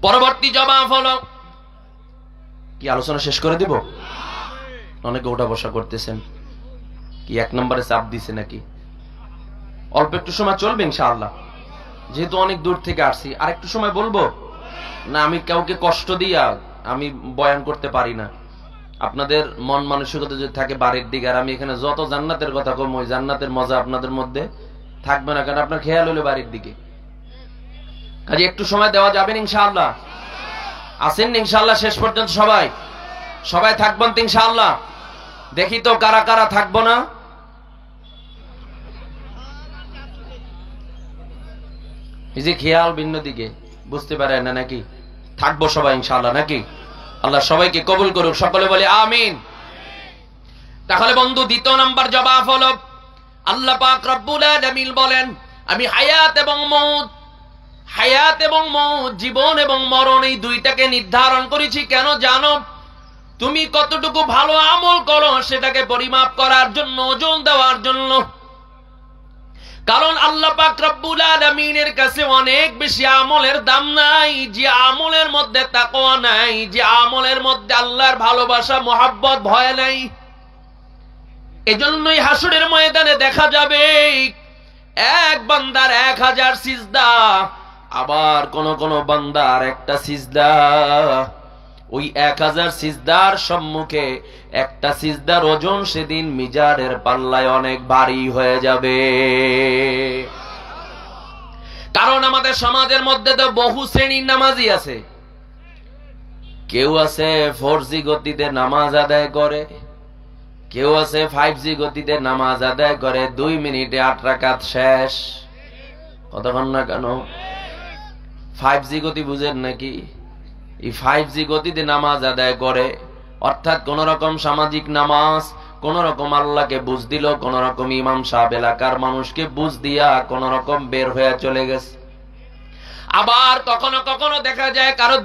পরবর্তী জবাব হলো, কি আলোচনা শেষ করে দিব? অনেকে ওঠা বসা করতেছেন, কি 1 নম্বরে চাপ দিছে নাকি? অল্প একটু সময় চলবে ইনশাআল্লাহ, যেহেতু অনেক দূর থেকে আসছি। আর একটু সময় বলবো না, আমি কাউকে কষ্ট দিয়া আমি বয়ান করতে পারি না। আপনাদের মন মানসিকতা যদি থাকে বাড়ির দিকে, আর আমি এখানে যত জান্নাতের কথা কম, ওই জান্নাতের মজা আপনাদের মধ্যে থাকবে না, কারণ আপনার খেয়াল হলো বাড়ির দিকে। কাজে একটু সময় দেওয়া যাবে ইনশাআল্লাহ? আসেন ইনশাআল্লাহ শেষ পর্যন্ত সবাই? সবাই থাকবেন তো ইনশাআল্লাহ? দেখি তো কারা কারা থাকবো না। এই যে খেয়াল ভিন্ন দিকে, বুঝতে পারেন না নাকি? থাকবো সবাই ইনশাআল্লাহ নাকি? আল্লাহ সবাইকে কবুল করুক, সকলে বলে আমিন। তাহলে বন্ধু দ্বিতীয় নাম্বার জবাব হলো, আল্লাহ পাক রব্বুল আলামিন বলেন আমি হায়াত এবং মউত, হায়াত এবং মউত, জীবন এবং মরণ, এই দুইটাকে নির্ধারণ করেছি। কেন জানো? তুমি কতটুকু ভালো আমল করো সেটাকে পরিমাপ করার জন্য, ওজন দেওয়ার জন্য। কারণ আল্লাহ পাক রব্বুল আলামিনের কাছে অনেক বেশি আমলের দাম নাই যে আমলের মধ্যে তাকওয়া নাই, যে আমলের মধ্যে আল্লাহর ভালোবাসা, মহব্বত, ভয় নাই। এজন্যই হাসরের ময়দানে দেখা যাবে এক বান্দার 1000 সিজদা, আবার কোন কোন বান্দার একটা সিজদা। ওই 1000 সিজদার সম্মুখে একটা সিজদার ওজন সেদিন মিজানের পাল্লায় অনেক ভারী হয়ে যাবে। কারণ আমাদের সমাজের মধ্যে তো বহু শ্রেণীর নামাজি আছে। কেউ আছে 4G গতিতে নামাজ আদায় করে, কেউ আছে 5G গতিতে নামাজ আদায় করে, 2 মিনিটে 8 রাকাত শেষ। কতক্ষণ না কেন? 5G গতি বুঝেন নাকি? এই 5G গতিতে নামাজ আদায় করে, অর্থাৎ কোন রকম সামাজিক নামাজ, কোন রকম আল্লাহকে বুঝ দিল, কোন রকম ইমাম সাহেব এলাকার মানুষকে বুঝ দিয়া কোন রকম বের হয়ে চলে গেছে। আবার কখনো কখনো দেখা যায় কারো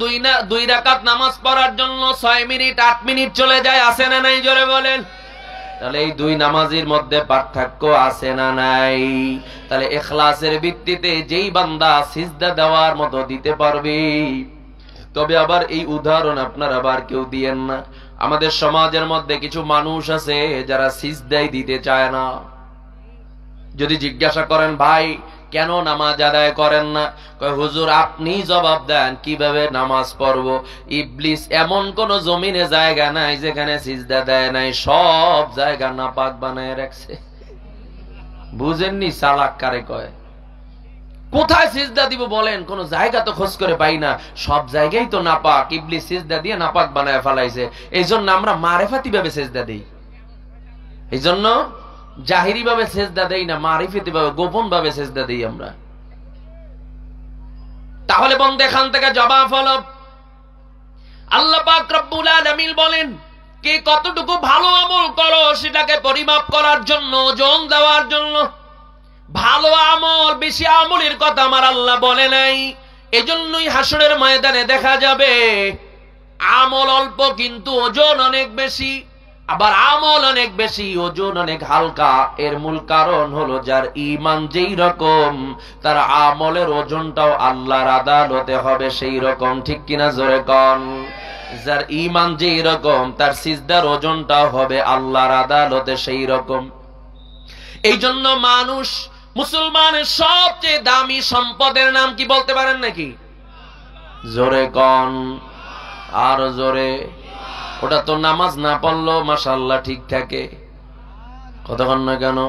2 রাকাত নামাজ পড়ার জন্য 6 মিনিট 8 মিনিট চলে যায়। আছে না নাই? জোরে বলেন। তাহলে এই 2 নামাজের মধ্যে পার্থক্য আছে না নাই? তাহলে ইখলাসের ভিত্তিতে যেই বান্দা সিজদা দেওয়ার মতো দিতে পারবে। তবে আবার এই উদাহরণ আপনারা আবার কেউ দিয়েন না। আমাদের সমাজের মধ্যে কিছু মানুষ আছে যারা সিজদাই দিতে চায় না। যদি জিজ্ঞাসা করেন ভাই কেন নামাজ আদায় করেন না, কয় হুজুর আপনি জবাব দেন কিভাবে নামাজ পড়ব। ইবলিস এমন কোন জমিনে জায়গা নাই যেখানে সিজদা দেয় নাই, সব জায়গা নাপাক বানায় রাখছে। বুঝেননি? চালাক কারে কয়? কোথায় সিজদা দিব বলেন? কোন জায়গা তো খোঁজ করে পাই না, সব জায়গায় তো নাপাক। ইবলিস সিজদা দিয়ে নাপাক বানায় ফেলাইছে। এই জন্য আমরা মারেফাতি ভাবে সিজদা দেই, এই জন্য জাহিরি ভাবে সিজদা দেই না, মারিফাতি ভাবে, গোপন ভাবে সিজদা দেই আমরা। তাহলে বন্ধু এখান থেকে জবাব হলো, আল্লাহ পাক রব্বুল আলামিন বলেন কে কতটুকু ভালো আমল করো সেটাকে পরিমাপ করার জন্য, ওজন দেওয়ার জন্য। ভালো আমল, বেশি আমলের কথা আমার আল্লাহ বলে নাই। এজন্যই হাসরের ময়দানে দেখা যাবে আমল অল্প কিন্তু ওজন অনেক বেশি, আবার আমল অনেক বেশি ওজন অনেক হালকা। এর মূল কারণ হলো যার ঈমান যেই রকম তার আমলের ওজনটাও আল্লাহর আদালতে হবে সেই রকম। ঠিক কিনা জোরে কোন? যার ঈমান যেই রকম তার সিজদার ওজনটাও হবে আল্লাহর আদালতে সেই রকম। এই জন্য মানুষ, মুসলমানের সবচেয়ে দামি সম্পদের নাম কি বলতে পারেন নাকি? জোরে কোন, আর জোরে। ওটা তো নামাজ না পড়লো মাশাআল্লাহ ঠিক থাকে। কতক্ষণ না কেন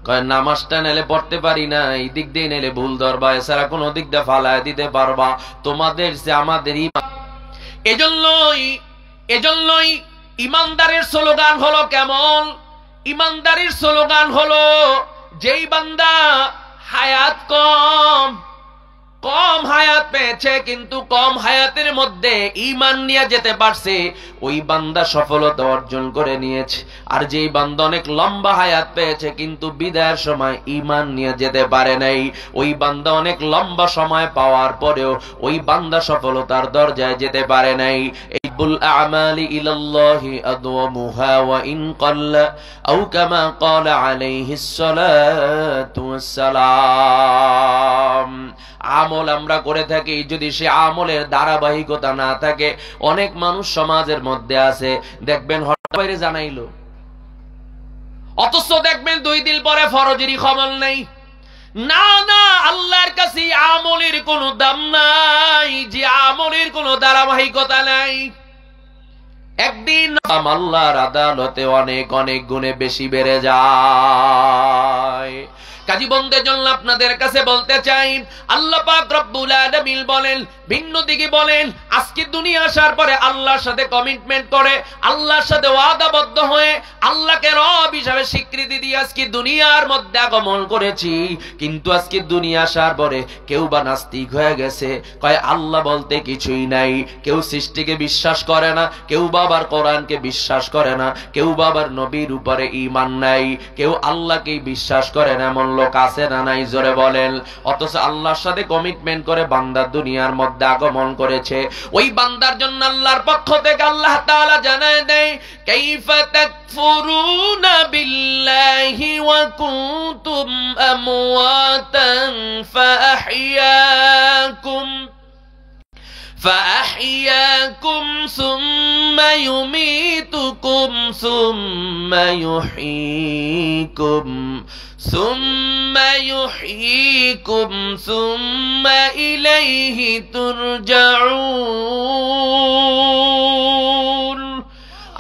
কয় নামাজটা নেলে পড়তে পারি না, এই দিক দিয়ে নেলে ভুল ধরবা, এছাড়া কোন দিক দিয়ে ফালায় দিতে পারবা, তোমাদের যে আমাদের ঈমান। এজন্যই ইমানদারের স্লোগান হলো কেমন? ইমানদারির স্লোগান হলো যেই বান্দা হায়াত কম হায়াত পেয়েছে কিন্তু কম হায়াতের মধ্যে ঈমান নিয়ে যেতে পারছে, ওই বান্দা সফলতা অর্জন করে নিয়েছে। আর যেই বান্দা অনেক লম্বা হায়াত পেয়েছে কিন্তু বিদায়ের সময় ঈমান নিয়ে যেতে পারে নাই, ওই বান্দা অনেক লম্বা সময় পাওয়ার পরেও ওই বান্দা সফলতার দরজায় যেতে পারে নাই। বুল আমালি ইলাল্লাহি আদওয়ামুহা ওয়া ইন ক্বাল্লা আও কামা ক্বালা আলাইহিস সালাতু ওয়াস সালাম। আমল আমরা করে থাকি, যদি সে আমলের ধারাবাহিকতা না থাকে, অনেক মানুষ সমাজের মধ্যে আছে দেখবেন হঠাৎ করে জানাইলো, অথচ দেখবেন 2 দিন পরে ফরজেরই খবর নেই। না না, আল্লাহর কাছে আমলের কোনো দাম নাই, যে আমলের কোনো ধারাবাহিকতা নাই। একদিন আল্লাহর আদালতে অনেক অনেক গুণে বেশি বেড়ে যায়। কাজী বন্ধের জন্য আপনাদের কাছে বলতে চাই, আল্লাহ পাক রব্বুল আলামিন বলেন, ভিন্ন দিকে বলেন, আজকে দুনিয়া আসার পরে আল্লাহর সাথে কমিটমেন্ট করে, আল্লাহর সাথে ওয়াদাবদ্ধ হয়ে আল্লাহকে রব হিসাবে স্বীকৃতি দিয়ে আজকে দুনিয়ার মধ্যে আগমন করেছি। কিন্তু আজকে দুনিয়া আসার পরে কেউ বা নাস্তিক হয়ে গেছে, কয় আল্লাহ বলতে কিছুই নাই। কেউ সৃষ্টিকে বিশ্বাস করে না, কেউ বাবার কোরআনকে বিশ্বাস করে না, কেউ বাবার নবীর উপরে ঈমান নাই, কেউ আল্লাহকে বিশ্বাস করে না, এমন লোক আছে না নাই? জোরে বলেন। অথচ আল্লাহর সাথে কমিটমেন্ট করে বান্দা দুনিয়ার মধ্যে আগমন করেছে। ওই বান্দার জন্য আল্লাহর পক্ষ থেকে আল্লাহ তাআলা জানায় দেয়, কাইফা তাকফুরুনা বিল্লাহি ওয়া কুনতুম আমওয়াতান فأحياكم ثم يميتكم ثم يحييكم ثم إليه ترجعون।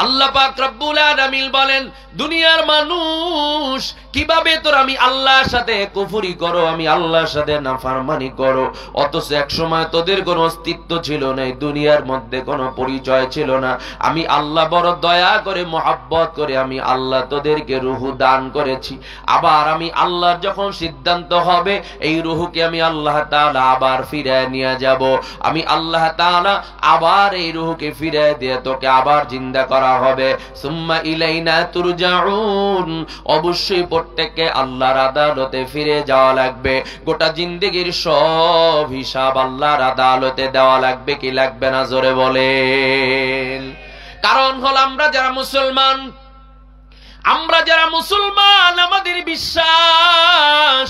আল্লাহ পাক রব্বুল আলামিন বলেন, দুনিয়ার মানুষ কিভাবে তোর আমি আল্লাহর সাথে কুফরি করো, আমি আল্লাহর সাথে নাফরমানি করো, অথচ এক সময় তোদের কোনো অস্তিত্ব ছিল না, দুনিয়ার মধ্যে কোনো পরিচয় ছিল না। আমি আল্লাহ বড় দয়া করে মহব্বত করে আমি আল্লাহ তোদেরকে রূহ দান করেছি। আবার আমি আল্লাহর যখন সিদ্ধান্ত হবে এই রূহকে আমি আল্লাহ তাআলা আবার ফিরিয়ে নিয়ে যাব, আমি আল্লাহ তাআলা আবার এই রূহকে ফিরিয়ে দিয়ে তোকে আবার জিন্দা করা হবে। সুম্মা ইলাইনা তুরজাউন। অবশ্যই প্রত্যেককে আল্লাহর আদালতে ফিরে যাওয়া লাগবে। গোটা জিন্দেগীর সব হিসাব আল্লাহর আদালতে দেওয়া লাগবে কি লাগবে না? জোরে বলেন। কারণ হল আমরা যারা মুসলমান আমাদের বিশ্বাস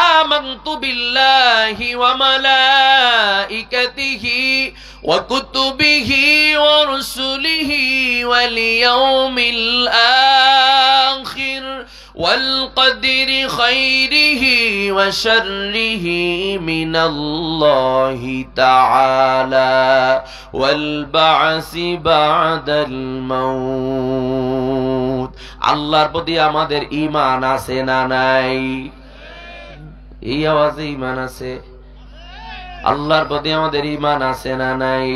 আমানতু বিল্লাহি ওয়া মালাইকাতিহি ওয়া কুতুবিহি ওয়া রুসুলিহি ওয়াল ইয়াউমিল আখির ওয়াল কদরি খাইরিহি ওয়া শাররিহি মিনাল্লাহি তাআলা ওয়াল বা'সি বা'দাল মাউত। আল্লাহর প্রতি আমাদের ঈমান আছে না নাই? এই আওয়াজে ঈমান আছে? আল্লাহর প্রতি আমাদের ঈমান আছে না নাই?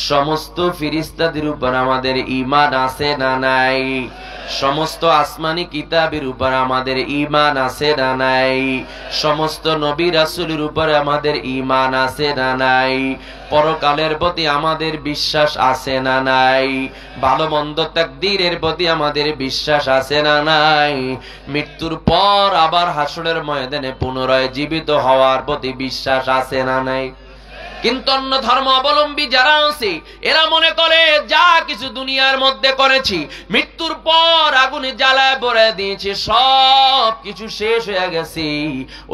সমস্ত ফেরেশতাদের উপর আমাদের ঈমান আছে না নাই? সমস্ত আসমানি কিতাবের উপর আমাদের ঈমান আছে না নাই? সমস্ত নবী রাসূলের উপর আমাদের ঈমান আছে না নাই? পরকালের প্রতি আমাদের বিশ্বাস আছে না নাই? ভালো মন্দ তাকদীরের প্রতি আমাদের বিশ্বাস আছে না নাই? মৃত্যুর পর আবার হাসরের ময়দানে পুনরায় জীবিত হওয়ার প্রতি বিশ্বাস আছে না নাই? কিন্তু অন্য ধর্ম অবলম্বী যারা আছে এরা মনে করে যা কিছু দুনিয়ার মধ্যে করেছি, মৃত্যুর পর আগুনে জ্বালায় পড়ে দিয়েছি, সব কিছু শেষ হয়ে গেছে,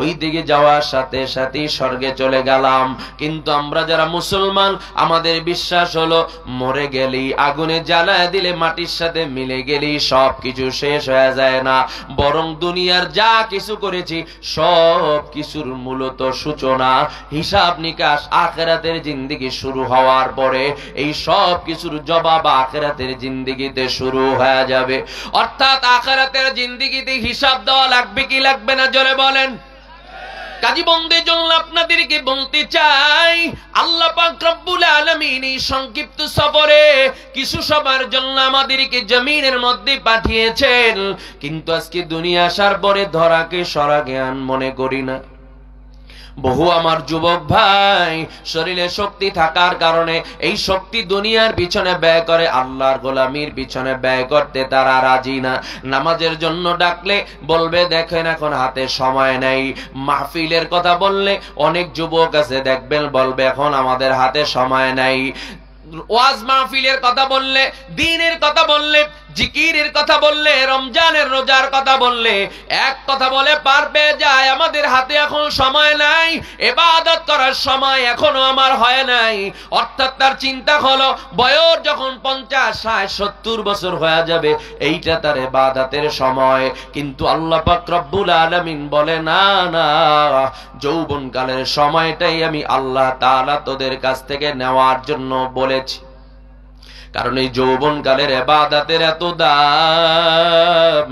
ওই দিকে যাওয়ার সাথে সাথে স্বর্গে চলে গেলাম। কিন্তু আমরা যারা মুসলমান, আমাদের বিশ্বাস হলো মরে গেলি, আগুনে জ্বালায় দিলে মাটির সাথে মিলে গেলি, সব কিছু শেষ হয়ে যায় না, বরং দুনিয়ার যা কিছু করেছি সব কিছুর মূলত সূচনা, হিসাব নিকাশ আখিরাতের জিন্দেগি শুরু হওয়ার পরে এই সব কিছুর জবাব আখিরাতের জিন্দেগিতে শুরু হয়ে যাবে। অর্থাৎ আখিরাতের জিন্দেগিতে হিসাব দেওয়া লাগবে কি লাগবে না, জোরে বলেন। কাজী বন্ধের জন্য আপনাদেরকে বলতে চাই, আল্লাহ পাক রব্বুল আলামিন এই সংক্ষিপ্ত সফরে কিছু সবার জন্য আমাদেরকে জমিনের মধ্যে পাঠিয়েছেন, কিন্তু আজকে দুনিয়া আসার পরে ধরাকে সরা জ্ঞান মনে করি না। বহু আমার যুবক ভাই শরীরে শক্তি থাকার কারণে এই শক্তি দুনিয়ার পিছনে ব্যয় করে, আল্লাহর গোলামির পিছনে ব্যয় করতে তারা রাজি না। নামাজের জন্য ডাকলে বলবে দেখেন এখন হাতে সময় নেই। মাহফিলের কথা বললে অনেক যুবক আছে দেখবেন বলবে এখন আমাদের হাতে সময় নাই। ওয়াজ মাহফিলের কথা বললে, দ্বীনের কথা বললে, জিকিরের কথা বললে, রমজানের রোজার কথা বললে এক কথা বলে পার পেয়ে যায়, আমাদের হাতে এখন সময় নাই, ইবাদত করার সময় এখনো আমার হয় নাই। অর্থাৎ তার চিন্তা হলো বয়স যখন 50, 60, 70 বছর হয়ে যাবে এইটা তার ইবাদতের সময়। কিন্তু আল্লাহ পাক রব্বুল আলামিন বলে না না, যৌবনকালের সময়টাই আমি আল্লাহ তাআলা তোদের কাছ থেকে নেওয়ার জন্য বলেছি। কারণ এই যৌবনকালের ইবাদতের এত দাম,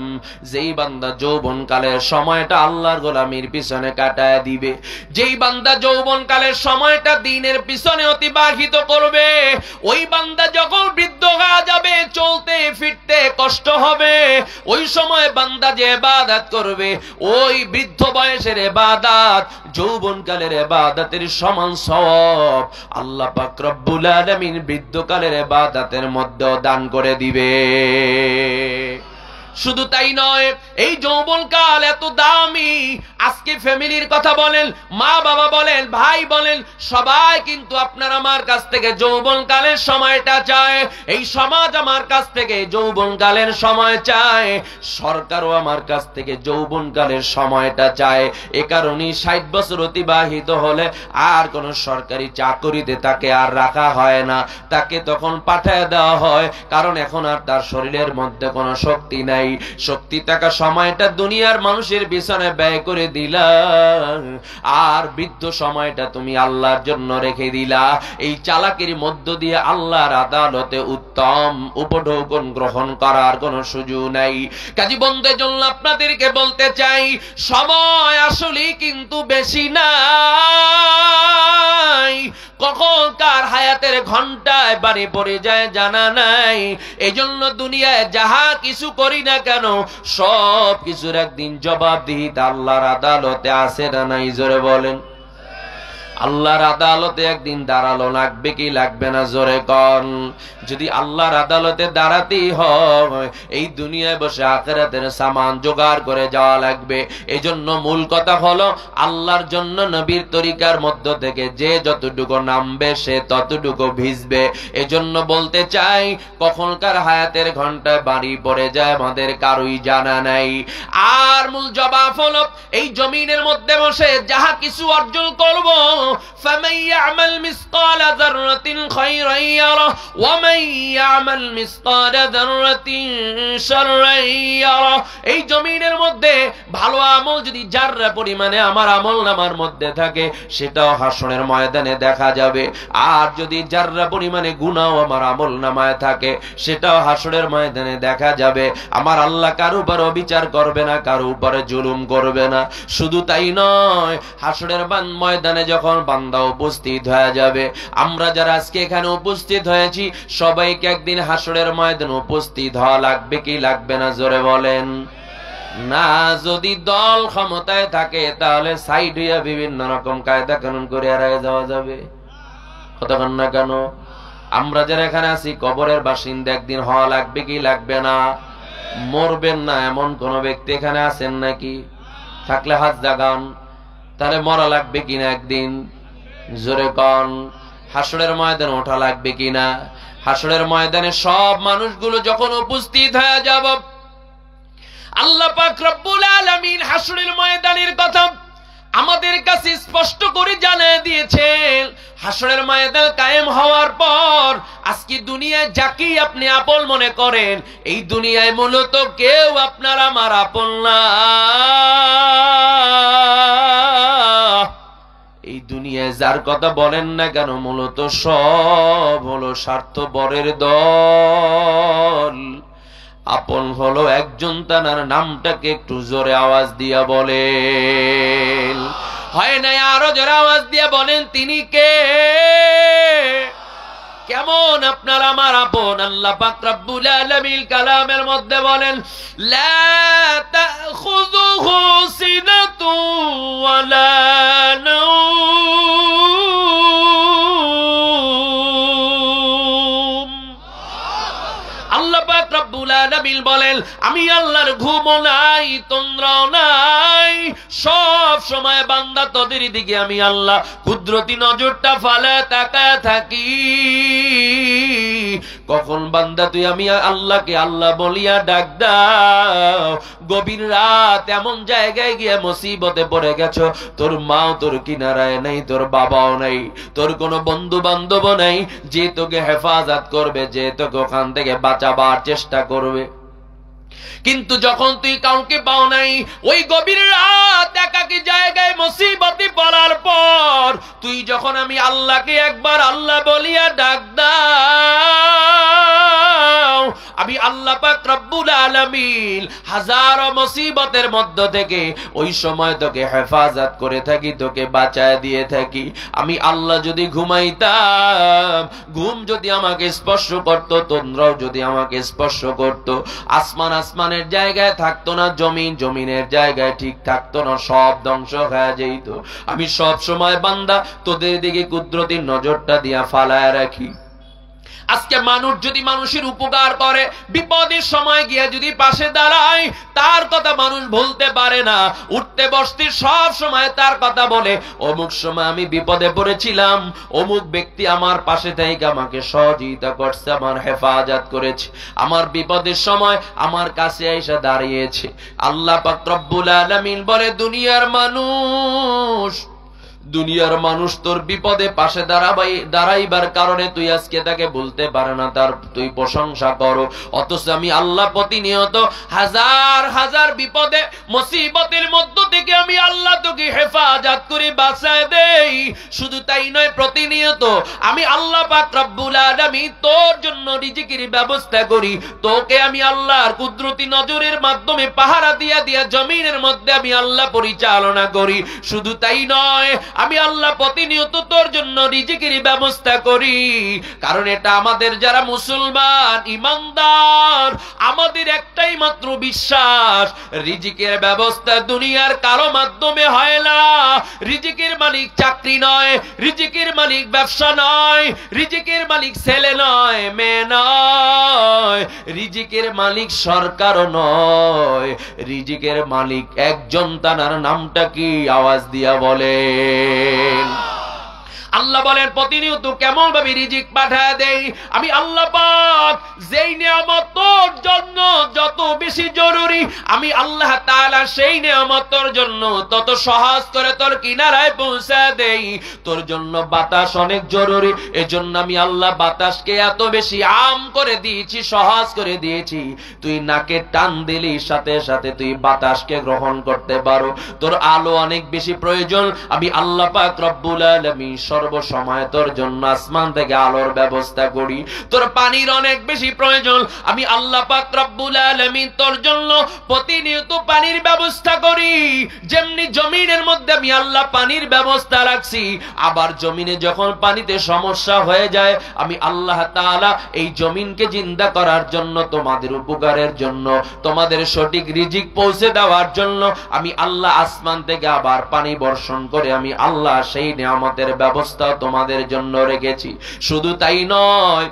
যেই বান্দা যৌবনকালের সময়টা আল্লাহর গোলামির পিছনে কাটায় দিবে, যেই বান্দা যৌবনকালের সময়টা দ্বীনের পিছনে অতিবাহিত করবে, ওই বান্দা যখন বৃদ্ধ হয়ে যাবে, চলতে ফিরতে কষ্ট হবে, ওই সময় বান্দা যে ইবাদত করবে ওই বৃদ্ধ বয়সের ইবাদত যৌবনকালের ইবাদতের সমান সওয়াব আল্লাহ পাক রব্বুল আলামিন বৃদ্ধকালের ইবাদতের মধ্যে দান করে দিবে। শুধু তাই নয়, এই যৌবনকাল এত দামি, আজকে ফ্যামিলির কথা বলেন, মা বাবা বলেন, ভাই বলেন, সবাই কিন্তু আপনার আমার কাছ থেকে যৌবনকালের সময়টা চায়। এই সমাজ আমার কাছ থেকে যৌবনকালের সময় চায়, সরকারও আমার কাছ থেকে যৌবনকালের সময়টা চায়। এ কারণেই 60 বছর অতিবাহিত হলে আর কোন সরকারি চাকরিতে তাকে আর রাখা হয় না, তাকে তখন পাঠায় দেওয়া হয়, কারণ এখন আর তার শরীরের মধ্যে কোনো শক্তি নাই। শক্তি থাকা সময়টা দুনিয়ার মানুষের পিছনে ব্যয় করে দিলা, আর বৃদ্ধ সময়টা তুমি আল্লাহর জন্য রেখে দিলা। এই চালাকির মধ্য দিয়ে আল্লাহর আদালতে উত্তম উপঢৌকন গ্রহণ করার কোনো সুযোগ নাই। কাজী বন্ধের জন্য আপনাদেরকে বলতে চাই, সময় আসলে কিন্তু বেশি নাই, কখন কার হায়াতের ঘন্টায় বাড়ি পড়ে যায় জানা নাই। এজন্য দুনিয়ায় যাহা কিছু করি না কেন সব কিছুর একদিন জবাবদিহিতা আল্লাহর আদালতে আছে না নাই, জোরে বলেন। আল্লাহর আদালতে একদিন দাঁড়ালো লাগবে কি লাগবে না, জোরে কন। যদি আল্লাহর আদালতে দাঁড়াতেই হয় এই দুনিয়ায় বসে আখিরাতের সামান জোগাড় করে যাওয়া লাগবে। এজন্য মূল কথা হলো আল্লাহর জন্য নবীর তরিকার মধ্য থেকে যে যতটুকু নামবে সে ততটুকু ভিজবে। এজন্য বলতে চাই, কখনকার হায়াতের ঘন্টায় বাড়ি পড়ে যায় আমাদের কারোই জানা নাই। আর মূল জবাব হলো এই জমিনের মধ্যে বসে যাহা কিছু অর্জন করব, فمن يعمل مثقال ذرة خيرا يره ومن يعمل مثقال ذرة شرا يره। এই জমিনের মধ্যে ভালো আমল যদি যাররা পরিমাণে আমার আমলনামার মধ্যে থাকে সেটাও হাসরের ময়দানে দেখা যাবে, আর যদি যাররা পরিমাণে গুনাহ আমার আমলনামায় থাকে সেটাও হাসরের ময়দানে দেখা যাবে। আমার আল্লাহ কারো উপর বিচার করবে না, কারো উপরে জুলুম করবে না। শুধু তাই নয়, হাসরের ময়দানে যখন একদল বান্দা উপস্থিত হয়ে যাবে। আমরা যারা আজকে এখানে উপস্থিত হয়েছি সবাইকে একদিন হাসরের ময়দানে উপস্থিত হওয়া লাগবে কি লাগবে না? জোরে বলেন না। যদি দল ক্ষমতায় থাকে তাহলে সাইড হইয়া বিভিন্ন রকম কায়দা কানুন করে এড়ায় যাওয়া যাবে। কতক্ষণ না কেন? আমরা যারা এখানে আছি কবরের বাসিন্দা একদিন হওয়া লাগবে কি লাগবে না? মরবেন না এমন কোন ব্যক্তি এখানে আছেন নাকি? থাকলে হাত জাগান। তাহলে মরা লাগবে কিনা একদিন? জোরে কন। হাসরের ময়দানে ওঠা লাগবে কিনা? হাসরের ময়দানে সব মানুষগুলো যখন উপস্থিত হয়ে যাব, আল্লাহ পাক রব্বুল আলামিন হাসরের ময়দানের কথা আমাদের কাছে স্পষ্ট করে জানিয়ে দিয়েছেন। হাসরের ময়দান কায়েম হওয়ার পর আজকে দুনিয়ায় যাকেই আপনি আপন মনে করেন, এই দুনিয়ায় মূলত কেউ আপনার আমার আপন না। এই দুনিয়ায় যার কথা বলেন না কেন মূলত সব হলো স্বার্থপরের দল। আপন হলো একজন, তার নামটাকে একটু জোরে আওয়াজ দিয়া বলেন। হয় না? আরো জোরে আওয়াজ দিয়া বলেন তিনি কে? কেমন আপনার আমার আপন? আল্লাহ পাক রব্বুল আলামিন কালামের মধ্যে বলেন, লা তাখুযুহু সিনাতু ওয়ালা নাওম। আল্লাহ পাক রব্বুল আলামিন বলেন, আমি আল্লাহর ঘুমও নাই তন্দ্রাও নাই, সব সময় বান্দা তোদের দিকে আমি আল্লাহ কুদরতি নজরটা ফালায় তাকায় থাকি। কখন বান্দা তুই আমি আল্লাহকে আল্লাহ বলিয়া ডাক দাও, গভীর রাত এমন জায়গায় গিয়ে মুসিবতে পড়ে গেছো, তোর মাও তোর কিনারায় নাই, তোর বাবাও নাই, তোর কোনো বন্ধু বান্ধব নাই যে তোকে হেফাজত করবে, যে তোকে ওখান থেকে বাঁচাবার চেষ্টা করবে। কিন্তু যখন তুই কাউকে পাও নাই, ওই গভীর রাত একাকী জায়গায় মুসিবতে পড়ার পর তুই যখন আমি আল্লাহকে একবার আল্লাহ বলিয়া ডাক দাও, আমি আল্লাহ পাক রব্বুল আলামিন হাজারো মুসিবতের মধ্য থেকে ওই সময় তোকে হেফাজত করে থাকি, তোকে বাঁচায় দিয়ে থাকি। আমি আল্লাহ যদি ঘুমাইতাম, ঘুম যদি আমাকে স্পর্শ করত, তন্দ্রাও যদি আমাকে স্পর্শ করত, আসমান আসমানের জায়গায় থাকতো না, জমিন জমিনের জায়গায় ঠিক থাকতো না, সব ধ্বংস হয়ে যেত। আমি সব সময় বান্দা তোদের দিকে কুদরতি নজরটা দিয়া ফালায় রাখি। আজকে মানুষ যদি মানুষের উপকার করে, বিপদের সময় গিয়ে যদি পাশে দাঁড়ায়, তার কথা মানুষ ভুলতে পারে না। উঠতে বসতে সব সময় তার কথা বলে, অমুক সময় আমি বিপদে পড়েছিলাম, অমুক ব্যক্তি আমার পাশে থেকে আমাকে সহযোগিতা করছে, আমার হেফাজত করেছে, আমার বিপদের সময় আমার কাছে এসে দাঁড়িয়েছে। আল্লাহ পাক রব্বুল আলামিন বলে, দুনিয়ার মানুষ তোর বিপদে পাশে দাঁড়াইবার কারণে তুই আজকে তাকে বলতে পারে না, তার তুই প্রশংসা করো। অথচ আমি আল্লাহ প্রতিনিয়ত হাজার হাজার বিপদে মুসিবতের মধ্য থেকে আমি আল্লাহ তোকে হেফাজত করে বাঁচায় দেই। শুধু তাই নয়, প্রতিনিয়ত আমি আল্লাহ পাক রব্বুল আলামিন তোর জন্য রিজিকের ব্যবস্থা করি। তোকে আমি আল্লাহর কুদরতি নজরের মাধ্যমে পাহারা দিয়া দিয়া জমিনের মধ্যে আমি আল্লাহ পরিচালনা করি। শুধু তাই নয়, আমি আল্লাহ প্রতিনিয়ত তোর জন্য রিজিকের ব্যবস্থা করি। কারণ এটা আমাদের যারা মুসলমান ইমানদার, আমাদের একটাই মাত্র বিশ্বাস, রিজিকের ব্যবস্থা দুনিয়ার কারো মাধ্যমে হয় না। রিজিকের মালিক চাকরি নয়, রিজিকের মালিক ব্যবসা নয়, রিজিকের মালিক ছেলে নয়, মেয়ে নয়, রিজিকের মালিক সরকারও নয়, রিজিকের মালিক একজন, তার নামটা কি? আওয়াজ দিয়া বলে। আল্লাহ বলেন, প্রতিনিয়ত কেমন ভাবে রিজিক পাঠায় দেই আমি আল্লাহ পাক। যেই নিয়ামত তোর জন্য যত বেশি জরুরি, আমি আল্লাহ তাআলা সেই নিয়ামত তোর জন্য তত সহজ করে তোর কিনারায় পৌঁছে দেই। তোর জন্য বাতাস অনেক জরুরি, এজন্য আমি আল্লাহ বাতাসকে এত বেশি আম করে দিয়েছি, সহজ করে দিয়েছি। তুই নাকে টান দিলি সাথে সাথে তুই বাতাসকে গ্রহণ করতে পারো। তোর আলো অনেক বেশি প্রয়োজন, আমি আল্লাহ পাক রব্বুল আলামিন করব সময় তোর জন্য আসমান থেকে আলোর ব্যবস্থা করি, তোর পানির অনেক বেশি প্রয়োজন, আমি আল্লাহ পাক রব্বুল আলামিন তোর জন্য প্রতিনিয়ত পানির ব্যবস্থা করি। যেমনি জমিনের মধ্যে আমি আল্লাহ পানির ব্যবস্থা রাখছি, আবার জমিনে যখন পানিতে সমস্যা হয়ে যায় আমি আল্লাহ তাআলা এই জমিনকে জিন্দা করার জন্য, তোমাদের উপকারের জন্য, তোমাদের সঠিক রিজিক পৌঁছে দেওয়ার জন্য আমি আল্লাহ আসমান থেকে আবার পানি বর্ষণ করে আমি আল্লাহ সেই নিয়ামতের ব্যবস্থা তোমাদের জন্য রেখেছি। শুধু তাই নয়,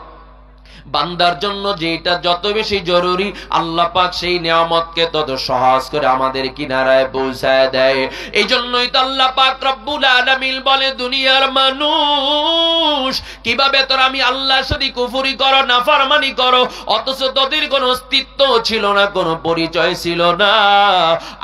বান্দার জন্য যেটা যত বেশি জরুরি আল্লাহ পাক সেই নিয়ামতকে তত সহজ করে আমাদের কিনারায় পৌঁছায় দেয়। এই জন্যই তো আল্লাহ পাক রব্বুল আলামিন বলে, দুনিয়ার মানুষ কিভাবে তোরা আমি আল্লাহর সাথে কুফরি করো, নাফরমানি করো, অথচ তোদের কোনো অস্তিত্ব ছিল না, কোনো পরিচয় ছিল না।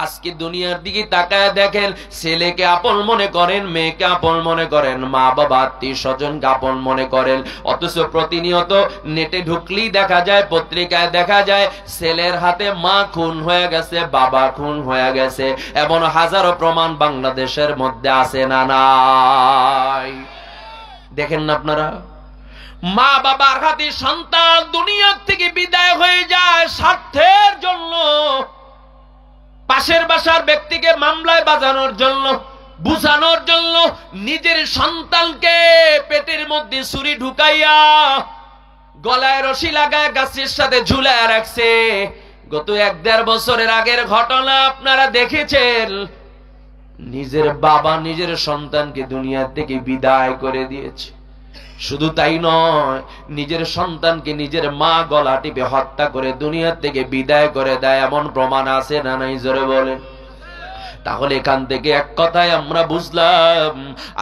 আজকে দুনিয়ার দিকে তাকায় দেখেন, ছেলেকে আপন মনে করেন, মেয়েকে আপন মনে করেন, মা বাবা আত্মীয় স্বজনকে আপন মনে করেন, অথচ প্রতিনিয়ত নেটে ঢুকলেই দেখা যায়, পত্রিকায় দেখা যায় ছেলের হাতে মা খুন হয়ে গেছে, বাবা খুন হয়ে গেছে, এমন হাজারো প্রমাণ বাংলাদেশের মধ্যে আছে না নাই? দেখেন না আপনারা, মা বাবার হাতে সন্তান দুনিয়া থেকে বিদায় হয়ে যায় স্বার্থের জন্য, পাশের বাসার ব্যক্তিকে মামলায় বাজানোর জন্য, বুঝানোর জন্য, নিজের সন্তানকে পেটের মধ্যে ছুরি ঢুকাইয়া গলায় রশি লাগায় গাছের সাথে ঝুলায় রাখছে। গত 1-1.5 বছরের আগের ঘটনা আপনারা দেখেছেন, নিজের বাবা নিজের সন্তানকে দুনিয়া থেকে বিদায় করে দিয়েছে। শুধু তাই নয়, নিজের সন্তানকে নিজের মা গলা টিপে হত্যা করে দুনিয়া থেকে বিদায় করে দেয়, এমন প্রমাণ আছে না নাই? জোরে বলেন। তাহলে এখান থেকে এক কথায় আমরা বুঝলাম,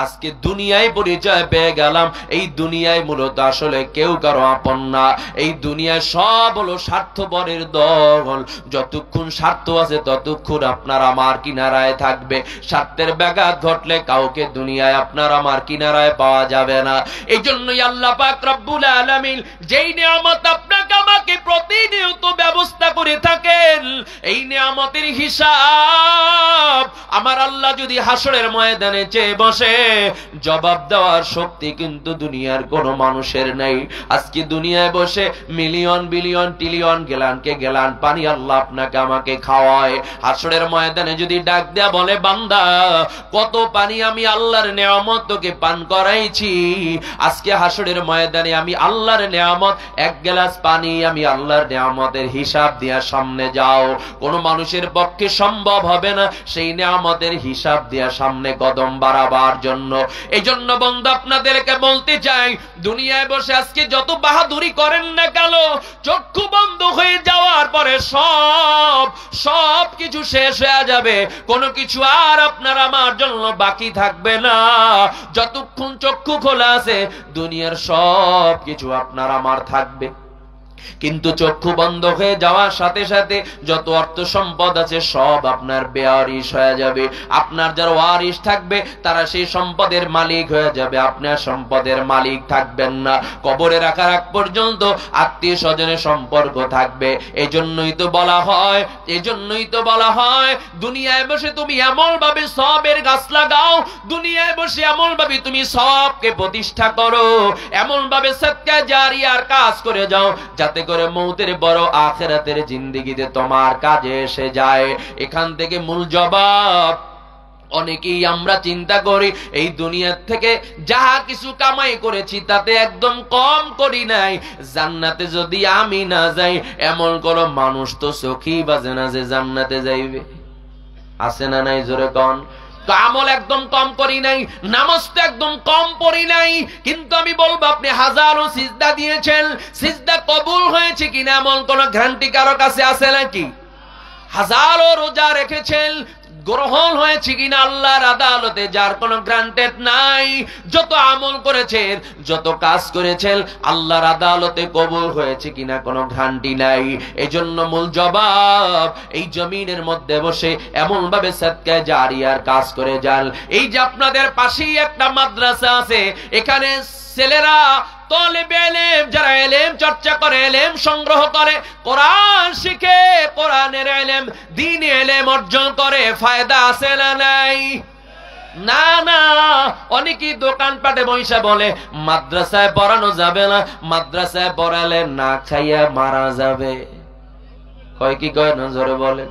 আজকে দুনিয়ায় পরিচয় পেয়ে গেলাম, এই দুনিয়ায় মূলত আসলে কেউ কারো আপন না। এই দুনিয়ায় সব হলো স্বার্থপরের দল। যতক্ষণ স্বার্থ আছে ততক্ষণ আপনার আমার কিনারায় থাকবে। স্বার্থের ব্যাঘাত ঘটলে কাউকে দুনিয়ায় আপনার আমার কিনারায় পাওয়া যাবে না। এই জন্যই আল্লাহ পাক রব্বুল আলামিন যেই নিয়ামত আপনাকে আমাকে প্রতিনিয়ত ব্যবস্থা করে থাকেন, এই নিয়ামতের হিসাব আমার আল্লাহ যদি হাসরের ময়দানে চেয়ে বসে, জবাব দেওয়ার শক্তি কিন্তু দুনিয়ার কোনো মানুষের নেই। আজকে দুনিয়ায় বসে মিলিয়ন বিলিয়ন ট্রিলিয়ন গেলানকে গেলান পানি আল্লাহ আপনাকে আমাকে খাওয়ায়, হাসরের ময়দানে যদি ডাক দেয়া বলে, বান্দা কত পানি আমি আল্লাহর নিয়ামত তোকে পান করাইছি, আজকে হাসরের ময়দানে আমি আল্লাহর নিয়ামত 1 গ্লাস পানি আমি আল্লাহর নিয়ামতের হিসাব দিয়া সামনে যাও, কোন মানুষের পক্ষে সম্ভব হবে না সেই নিয়ামতের হিসাব দিয়া সামনে কদম বাড়াবার জন্য। এই জন্য বন্ধু আপনাদেরকে বলতে চাই, দুনিয়ায় বসে আজকে যত বাহাদুরি করেন না কেন, চক্ষু বন্ধ হয়ে যাওয়ার পরে সব কিছু শেষ হয়ে যাবে, কোনো কিছু আর আপনার আমার জন্য বাকি থাকবে না। যতক্ষণ চক্ষু খোলা আছে দুনিয়ার সব কিছু আপনার আমার থাকবে, কিন্তু চক্ষু বন্ধ হয়ে যাওয়ার সাথে সাথে যত অর্থ সম্পদ আছে সব আপনার বেয়ারিশ হয়ে যাবে। আপনার যারা ওয়ারিশ থাকবে তারা সেই সম্পদের মালিক হয়ে যাবে, আপনার সম্পদের মালিক থাকবেন না। কবরে রাখার আগ পর্যন্ত আত্মীয় স্বজনের সম্পর্ক থাকবে। এজন্যই তো বলা হয় দুনিয়ায় বসে তুমি এমন ভাবে সবের গাছ লাগাও, দুনিয়ায় বসে এমন ভাবে তুমি সবকে প্রতিষ্ঠা করো, এমন ভাবে সদকা জারিয়ার কাজ করে যাও যাতে করে মৌতের বড় আখিরাতের জিন্দেগিতে তোমার কাজে এসে যায়। এখান থেকে মূল জবাব, অনেকেই আমরা চিন্তা করি এই দুনিয়া থেকে যাহা কিছু কামাই করেছি তাতে একদম কম করি নাই, জান্নাতে যদি আমি না যাই এমন কোন মানুষ তো চোখেই বাজে না যে জান্নাতে যাইবে। আছে না নাই? জোরে কন। আমল একদম কম করি নাই, নামাজ তো একদম কম পড়ি নাই, কিন্তু আমি বলবো আপনি হাজারো সিজদা দিয়েছেন, সিজদা কবুল হয়েছে কিনা এমন কোন গ্যারান্টি কারো কাছে আছে নাকি? হাজারো রোজা রেখেছেন, গ্রহণ হয়েছে কিনা আল্লাহর আদালতে যার কোনো গ্রান্টেড নাই। যত আমল করেছেন, যত কাজ করেছেন, আল্লাহর আদালতে কবুল হয়েছে কিনা কোনো গ্যারান্টি নাই। এজন্য মূল জবাব, এই জমিনের মধ্যে বসে এমন ভাবে সদকা জারিয়ার কাজ করে যান। এই যে আপনাদের পাশেই একটা মাদ্রাসা আছে, এখানে ছেলেরা তালেবে ইলম যারা ইলম চর্চা করে, ইলম সংগ্রহ করে, কোরআন শিখে, কোরআনের ইলম দ্বীনি ইলম অর্জন করে, ফায়দা আছে না নাই? না না, অনেকেই দোকানপাটে বইসা বলে মাদ্রাসায় পড়ানো যাবে না, মাদ্রাসায় পড়ালে না খাইয়া মারা যাবে। কয় কি কয় না জোরে বলেন।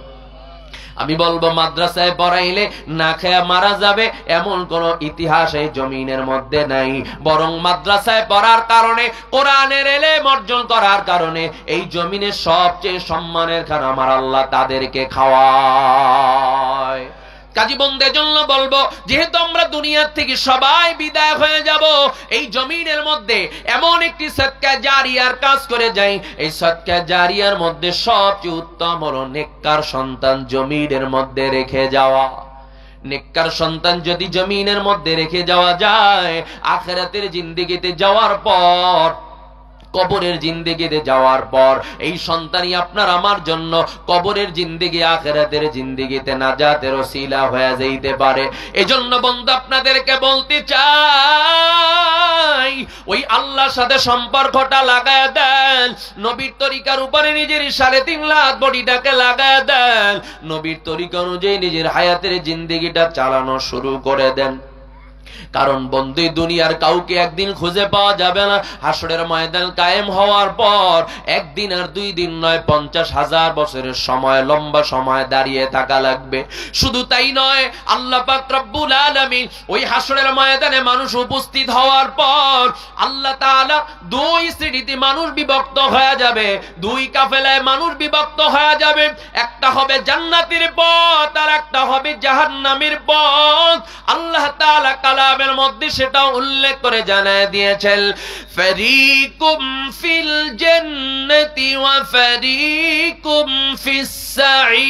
আমি বলবো মাদ্রাসায় পড়াইলে না খেয়ে মারা যাবে এমন কোন ইতিহাস এই জমিনের মধ্যে নাই, বরং মাদ্রাসায় পড়ার কারণে, কোরআনের ইলম অর্জন করার কারণে এই জমিনের সবচেয়ে সম্মানের খান আমার আল্লাহ তাদেরকে খাওয়ায়। কাজী বন্ধের জন্য বলবো, যেহেতু আমরা দুনিয়ার থেকে সবাই বিদায় হয়ে যাব, এই জমিনের মধ্যে এমন একটি সদকা জারিয়ার কাজ করে যাই। এই সদকা জারিয়ার মধ্যে সবচেয়ে উত্তম হলো নেককার সন্তান জমিনের মধ্যে রেখে যাওয়া। নেককার সন্তান যদি জমিনের মধ্যে রেখে যাওয়া যায়, আখিরাতের জিন্দেগিতে যাওয়ার পর, কবরের জিন্দেগিতে যাওয়ার পর এই সন্তানই আপনার আমার জন্য কবরের জিন্দেগি আখিরাতের জিন্দেগিতে নাজাতের ওসিলা হয়ে যাইতে পারে। এজন্য বন্ধু আপনাদেরকে বলতে চাই, ওই আল্লাহর সাথে সম্পর্কটা লাগায় দেন, নবীর তরিকার উপরে নিজের 3.5 লাখ বডিটাকে লাগায় দেন, নবীর তরিকা অনুযায়ী নিজের হায়াতের জিন্দেগিটা চালানো শুরু করে দেন। কারণ বন্ধু দুনিয়ার কাউকে একদিন খুঁজে পাওয়া যাবে না। হাসরের ময়দান কায়েম হওয়ার পর একদিন আর 2 দিন নয়, 50,000 বছরের সময়, লম্বা সময় দাঁড়িয়ে থাকা লাগবে। শুধু তাই নয়, আল্লাহ পাক রব্বুল আলামিন ওই হাসরের ময়দানে মানুষ উপস্থিত হওয়ার পর আল্লাহ তাআলা 2 শ্রেণীতে মানুষ বিভক্ত হয়ে যাবে, 2 কাফেলায় মানুষ বিভক্ত হয়ে যাবে। একটা হবে জান্নাতের পথ আর একটা হবে জাহান্নামের পথ। আল্লাহ তাআলা কালামের মধ্যে সেটা উল্লেখ করে জানায় দিয়েছেন, ফারিকুম ফিল জান্নাতি ওয়া ফারিকুম ফিস সাঈর।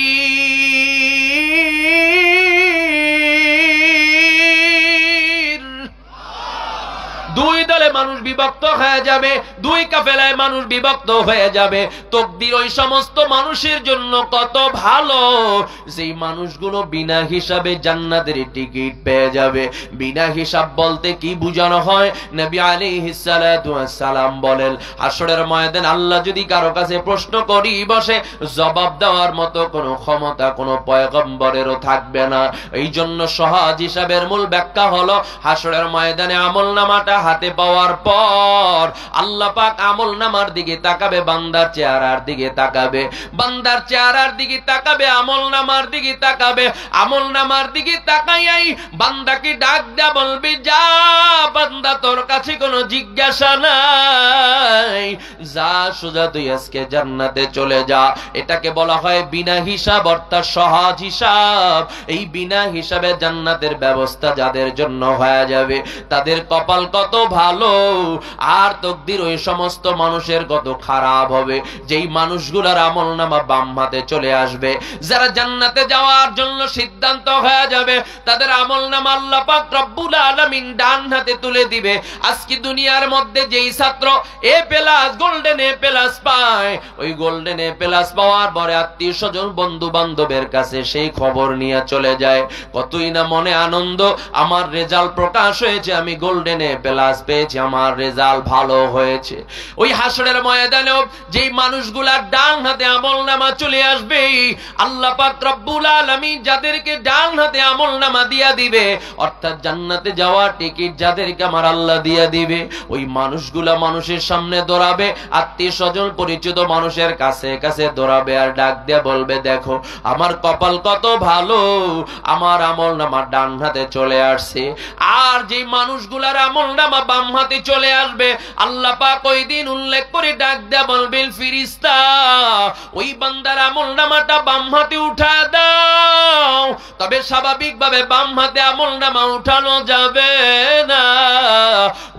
2 দলে মানুষ বিভক্ত হয়ে যাবে, 2 কাফেলায় মানুষ বিভক্ত হয়ে যাবে। তকদির ওই সমস্ত মানুষের জন্য কত ভালো, যেই মানুষগুলো বিনা হিসাবে জান্নাতের টিকিট পেয়ে যাবে। বিনা হিসাব বলতে কি বোঝানো হয়? নবী আলাইহিস সালাতু ওয়াস সালাম বলেন, হাসরের ময়দানে আল্লাহ যদি কারো কাছে প্রশ্ন করি বসে, জবাব দেওয়ার মতো কোনো ক্ষমতা কোনো পয়গম্বরেরও থাকবে না। এই জন্য সহজ হিসাবের মূল ব্যাখ্যা হলো, হাসরের ময়দানে আমলনামাটা হাতে পাওয়ার পর আল্লাহ পাক আমলনামার দিকে তাকাবে, বান্দার চেহারার দিকে তাকাবে, বান্দার চেহারার দিকে তাকাবে, আমলনামার দিকে তাকাবে, আমলনামার দিকে তাকাইয়াই বান্দাকে ডাক দেয়া বলবে, যা বান্দা তোর কাছে কোনো জিজ্ঞাসা নাই, যা সোজা তুই আজকে জান্নাতে চলে যা। এটাকে বলা হয় বিনা হিসাব, অর্থাৎ সহজ হিসাব। এই বিনা হিসাবে জান্নাতের ব্যবস্থা যাদের জন্য হয়ে যাবে তাদের কপাল কত ভালো, আর তকদির ওই সমস্ত মানুষের কত খারাপ হবে যেই মানুষগুলোর আমলনামা বাম হাতে চলে আসবে। যারা জান্নাতে যাওয়ার জন্য সিদ্ধান্ত হয়ে যাবে তাদের আমলনামা আল্লাহ পাক রব্বুল আলামিন ডান হাতে তুলে দিবে। আজকে দুনিয়ার মধ্যে যেই ছাত্র এ প্লাস, গোল্ডেন এ প্লাস পায়, ওই গোল্ডেন এ প্লাস পাওয়ার পরে আত্মীয় স্বজন বন্ধু বান্ধবের কাছে সেই খবর নিয়ে চলে যায়, কতই না মনে আনন্দ, আমার রেজাল্ট প্রকাশ হয়েছে, আমি গোল্ডেন এ প্লাস পেয়েছি, আমার রেজাল্ট ভালো হয়েছে। ওই হাসরের ময়দানেও যেই মানুষগুলার ডান হাতে আমলনামা চলে আসবে, আল্লাহ পাক রব্বুল আলামিন যাদেরকে ডান হাতে আমলনামা দিয়া দিবে, অর্থাৎ জান্নাতে যাওয়ার টিকিট যাদেরকে আমার আল্লাহ দিয়া দিবে, ওই মানুষগুলা মানুষের সামনে দৌড়াবে, আত্মীয় স্বজন পরিচিত মানুষের কাছে কাছে দৌড়াবে আর ডাক দিয়ে বলবে, দেখো আমার কপাল কত ভালো, আমার আমলনামা ডান হাতে চলে আসছে। আর যেই মানুষগুলার আমলনামা বাম হাতে চলে আসবে, আল্লাহ পাক ওই দিন উল্লেখ করে ডাক দেয়া বলবেন, ফেরেশতা ওই বান্দার আমলনামাটা বাম হাতে উঠা দাও। তবে স্বাভাবিকভাবে বাম হাতে আমলনামা উঠানো যাবে না।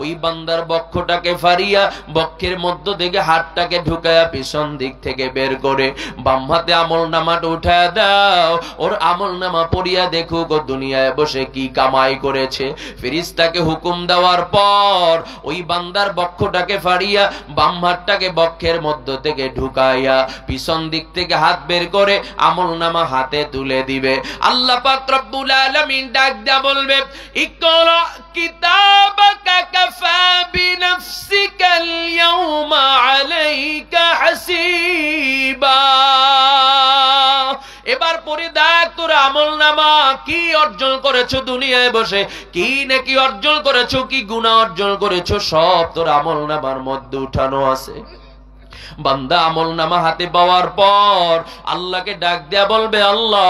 ওই বান্দার বক্ষটাকে ফাড়িয়া বক্ষের মধ্য থেকে হাতটাকে ঢুকায়া পিছন দিক থেকে বের করে বাম হাতে আমলনামাটা উঠা দাও। ওর আমলনামা পড়িয়া দেখুক ও দুনিয়ায় বসে কি কামাই করেছে। ফেরেশতাকে হুকুম দেওয়ার পর ওই বান্দার বক্ষটাকে ফাড়িয়া বাম হাতটাকে বক্ষের মধ্য থেকে ঢুকাইয়া পিছন দিক থেকে হাত বের করে আমলনামা হাতে তুলে দিবে। আল্লাহ পাক রব্বুল আলামিন ডাক দেয়া বলবে, ইকরা কিতাবাকা কাফা বিনাফসিকাল ইয়াউমা আলাইকা হাসিবা। এবার পরে দেখ তোর আমলনামা কি অর্জন করেছো দুনিয়ায় বসে, কি নেকি অর্জন করেছো, কি গুনাহ অর্জন করেছো, সব তোর আমলনামার মধ্যে উঠানো আছে। বান্দা আমলনামা হাতে পাওয়ার পর আল্লাহকে ডাক দেয়া বলবে, আল্লাহ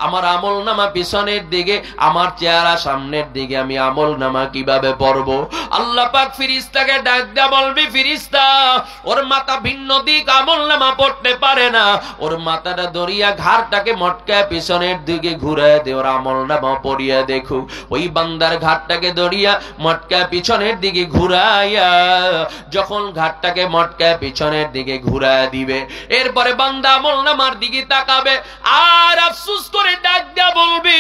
আমার আমলনামা পিছনের দিকে, আমার চেহারা সামনের দিকে, আমি আমলনামা কিভাবে পড়বো? আল্লাহ পাক ফেরেশতাকে ডাক দেয়া বলবে, ফেরেশতা ওর মাথা ভিন্ন দিক, আমলনামা পড়তে পারে না, ওর মাথাটা ধরিয়া ঘাড়টাকে মটকায় পিছনের দিকে ঘুরায় দে, ওর আমলনামা পড়িয়া দেখো। ওই বান্দার ঘাড়টাকে ধরিয়া মটকায় পিছনের দিকে ঘুরাইয়া যখন ঘাড়টাকে মটকায় পিছনের দিকে ঘুরায় দিবে, এরপরে বান্দা আমলনামার দিকে তাকাবে আর আফসোস করে ডাক দেয়া বলবে,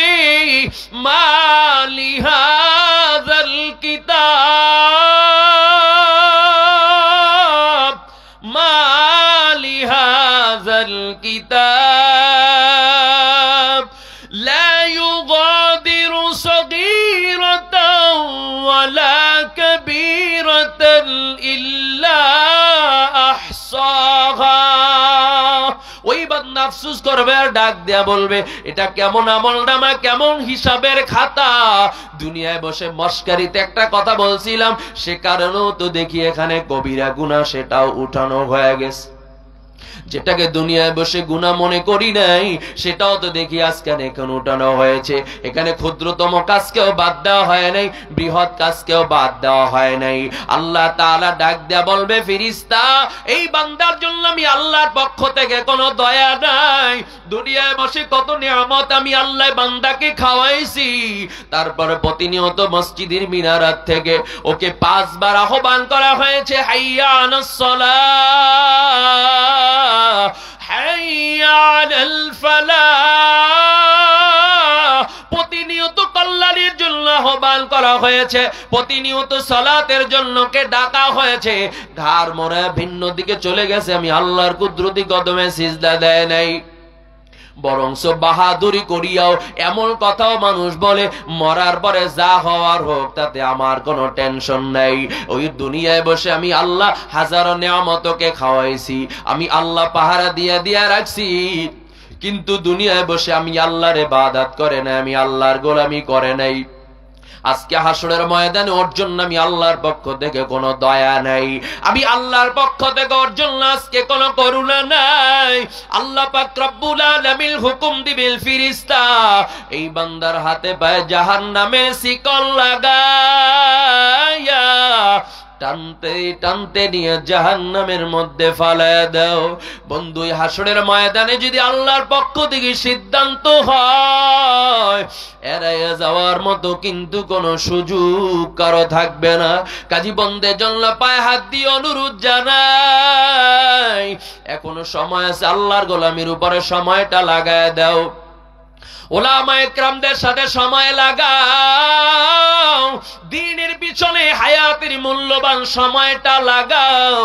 মালি হাযাল কিতাব, মালি হাযাল কিতাব লা ইউগাদিরু সগীরাতাও ওয়ালা কাবীরাতান ইল্লা আহসাহা। ওই বান্দা আফসোস করবে আর ডাক দেয়া বলবে, এটা কেমন আমলনামা, কেমন হিসাবের খাতা। দুনিয়ায় বসে মস্কারিতে একটা কথা বলছিলাম, সে কারণেও তো দেখি এখানে কবিরা গুনাহ সেটাও উঠানো হয়ে গেছে। যেটাকে দুনিয়ায় বসে গুনাহ মনে করি নাই, সেটাও তো দেখি আজকে এখন উঠানো হয়েছে। এখানে ক্ষুদ্রতম কাজকেও বাদ দেওয়া হয় নাই, বৃহৎ কাজকেও বাদ দেওয়া হয় নাই। আল্লাহ তাআলা ডাক দেয়া বলবে, ফেরেশতা এই বান্দার জন্য আমি আল্লাহর পক্ষ থেকে কোনো দয়া নাই। দুনিয়ায় বসে কত নিয়ামত আমি আল্লাহ বান্দাকে খাওয়াইছি, তারপরে প্রতিনিয়ত মসজিদের মিনারাত থেকে ওকে 5 বার আহ্বান করা হয়েছে, হাইয়া আলাস সালাহ, হাইয়া আলাল ফালাহ। প্রতিনিয়ত কল্যাণের জন্য আহ্বান করা হয়েছে, প্রতিনিয়ত সালাতের জন্য কে ডাকা হয়েছে। ঘাড় মোড়া ভিন্ন দিকে চলে গেছে, আমি আল্লাহর কুদরতি কদমে সিজদা দেয় নাই। বরংস বাহাদুরি করিয়াও এমন কথাও মানুষ বলে, মরার পরে যা হওয়ার হোক তাতে আমার কোনো টেনশন নাই। ওই দুনিয়ায় বসে আমি আল্লাহ হাজারো নিয়ামতকে খাওয়াইছি, আমি আল্লাহ পাহারা দিয়া দিয়া রাখছি, কিন্তু দুনিয়ায় বসে আমি আল্লাহর ইবাদত করে নাই, আমি আল্লাহর গোলামি করে নাই। আজকে হাসরের ময়দানে ওর জন্য আমি আল্লাহর পক্ষ থেকে কোনো দয়া নাই, আমি আল্লাহর পক্ষ থেকে ওর জন্য আজকে কোনো করুণা নাই। আল্লাহ পাক রব্বুল আলামিন হুকুম দিবেন, ফেরেশতা এই বান্দার হাতে পায়ে জাহান্নামের শিকল লাগায়া টানতে টানতে নিয়ে জাহান্নামের মধ্যে ফালায়া দাও। বন্ধু, হাসরের ময়দানে যদি আল্লাহর পক্ষ থেকে সিদ্ধান্ত হয়, এড়াইয়া যাওয়ার মতো কিন্তু কোনো সুযোগ কারো থাকবে না। কাজী বন্দের জন্য পায়ে হাত দিয়ে অনুরোধ জানাই, এখনো সময় আছে, আল্লাহর গোলামির উপরে সময়টা লাগায় দাও। ওলামায়ে কেরামদের সাথে সময় লাগাও, দ্বীনের পিছনে হায়াতের মূল্যবান সময়টা লাগাও,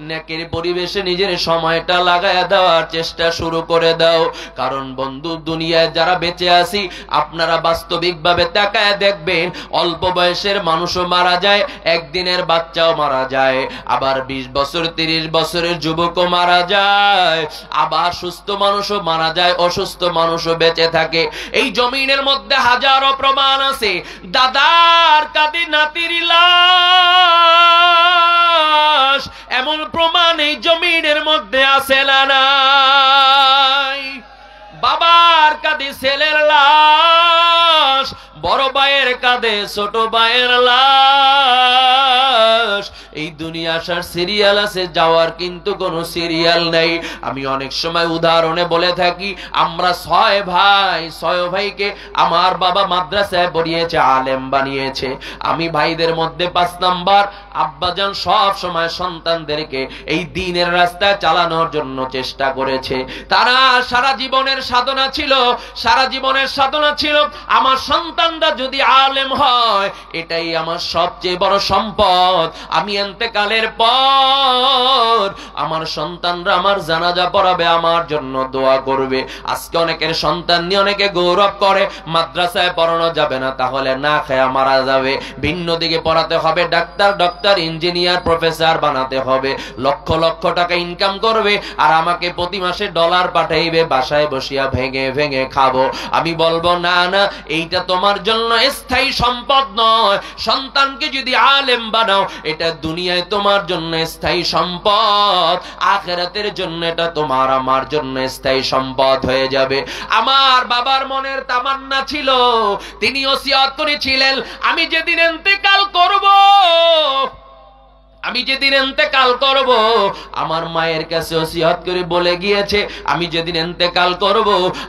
নেকের পরিবেশে নিজের সময়টা লাগায় দেওয়ার চেষ্টা শুরু করে দাও। কারণ বন্ধু, দুনিয়ায় যারা বেঁচে আছি, আপনারা বাস্তবিকভাবে তাকায় দেখবেন, অল্প বয়সের মানুষও মারা যায়, একদিনের বাচ্চাও মারা যায়, আবার 20 বছর 30 বছরের যুবকও মারা যায়, আবার সুস্থ মানুষও মারা যায়, অসুস্থ মানুষও বেঁচে থাকে। এই জমিনের মধ্যে হাজারো প্রমাণ আছে, দাদার কাঁধে নাতির লাশ, এমন প্রমাণ এই জমিনের মধ্যে আছে না নাই? বাবার কাঁধে ছেলের লাশ, বড় ভাইয়ের কাঁধে ছোট ভাইয়ের লাশ। এই দুনিয়া আসার সিরিয়াল আছে, যাওয়ার কিন্তু কোনো সিরিয়াল নেই। আমি অনেক সময় উদাহরণে বলে থাকি, আমরা 6 ভাই, 6 ভাইকে আমার বাবা মাদ্রাসায় পড়িয়েছে, আলেম বানিয়েছে। আমি ভাইদের মধ্যে 5 নাম্বার। আব্বাজান সব সময় সন্তানদেরকে এই দ্বীনের রাস্তায় চালানোর জন্য চেষ্টা করেছে। তারা সারা জীবনের সাধনা ছিল, সারা জীবনের সাধনা ছিল আমার সন্তানরা যদি আলেম হয়, এটাই আমার সবচেয়ে বড় সম্পদ। আমি ইন্তেকালের পর আমার সন্তানরা আমার জানাজা পড়াবে, আমার জন্য দোয়া করবে। আজকে অনেকের সন্তান নিয়ে অনেকে গৌরব করে, মাদ্রাসায় পড়ানো যাবে না, তাহলে না খেয়ে মারা যাবে, ভিন্ন দিকে পড়াতে হবে, ডাক্তার ইঞ্জিনিয়ার প্রফেসর বানাতে হবে, লক্ষ লক্ষ টাকা ইনকাম করবে, আর আমাকে প্রতি মাসে ডলার পাঠাইবে, বাসায় বসিয়া ভেঙে ভেঙে খাবো। আমি বলবো না না, এইটা তোমার জন্য স্থায়ী সম্পদ নয়। সন্তানকে যদি আলেম বানাও, এটা দুনিয়ায় তোমার জন্য স্থায়ী সম্পদ, আখিরাতের জন্য এটা তোমার আমার জন্য স্থায়ী সম্পদ হয়ে যাবে। আমার বাবার মনের তামান্না ছিল, তিনি ওসিয়ত করেছিলেন, আমি যেদিন ইন্তেকাল করব, আমার মায়ের কাছে ওসিয়ত করে বলে গিয়েছে, আমি যেদিন ইন্তেকাল করব,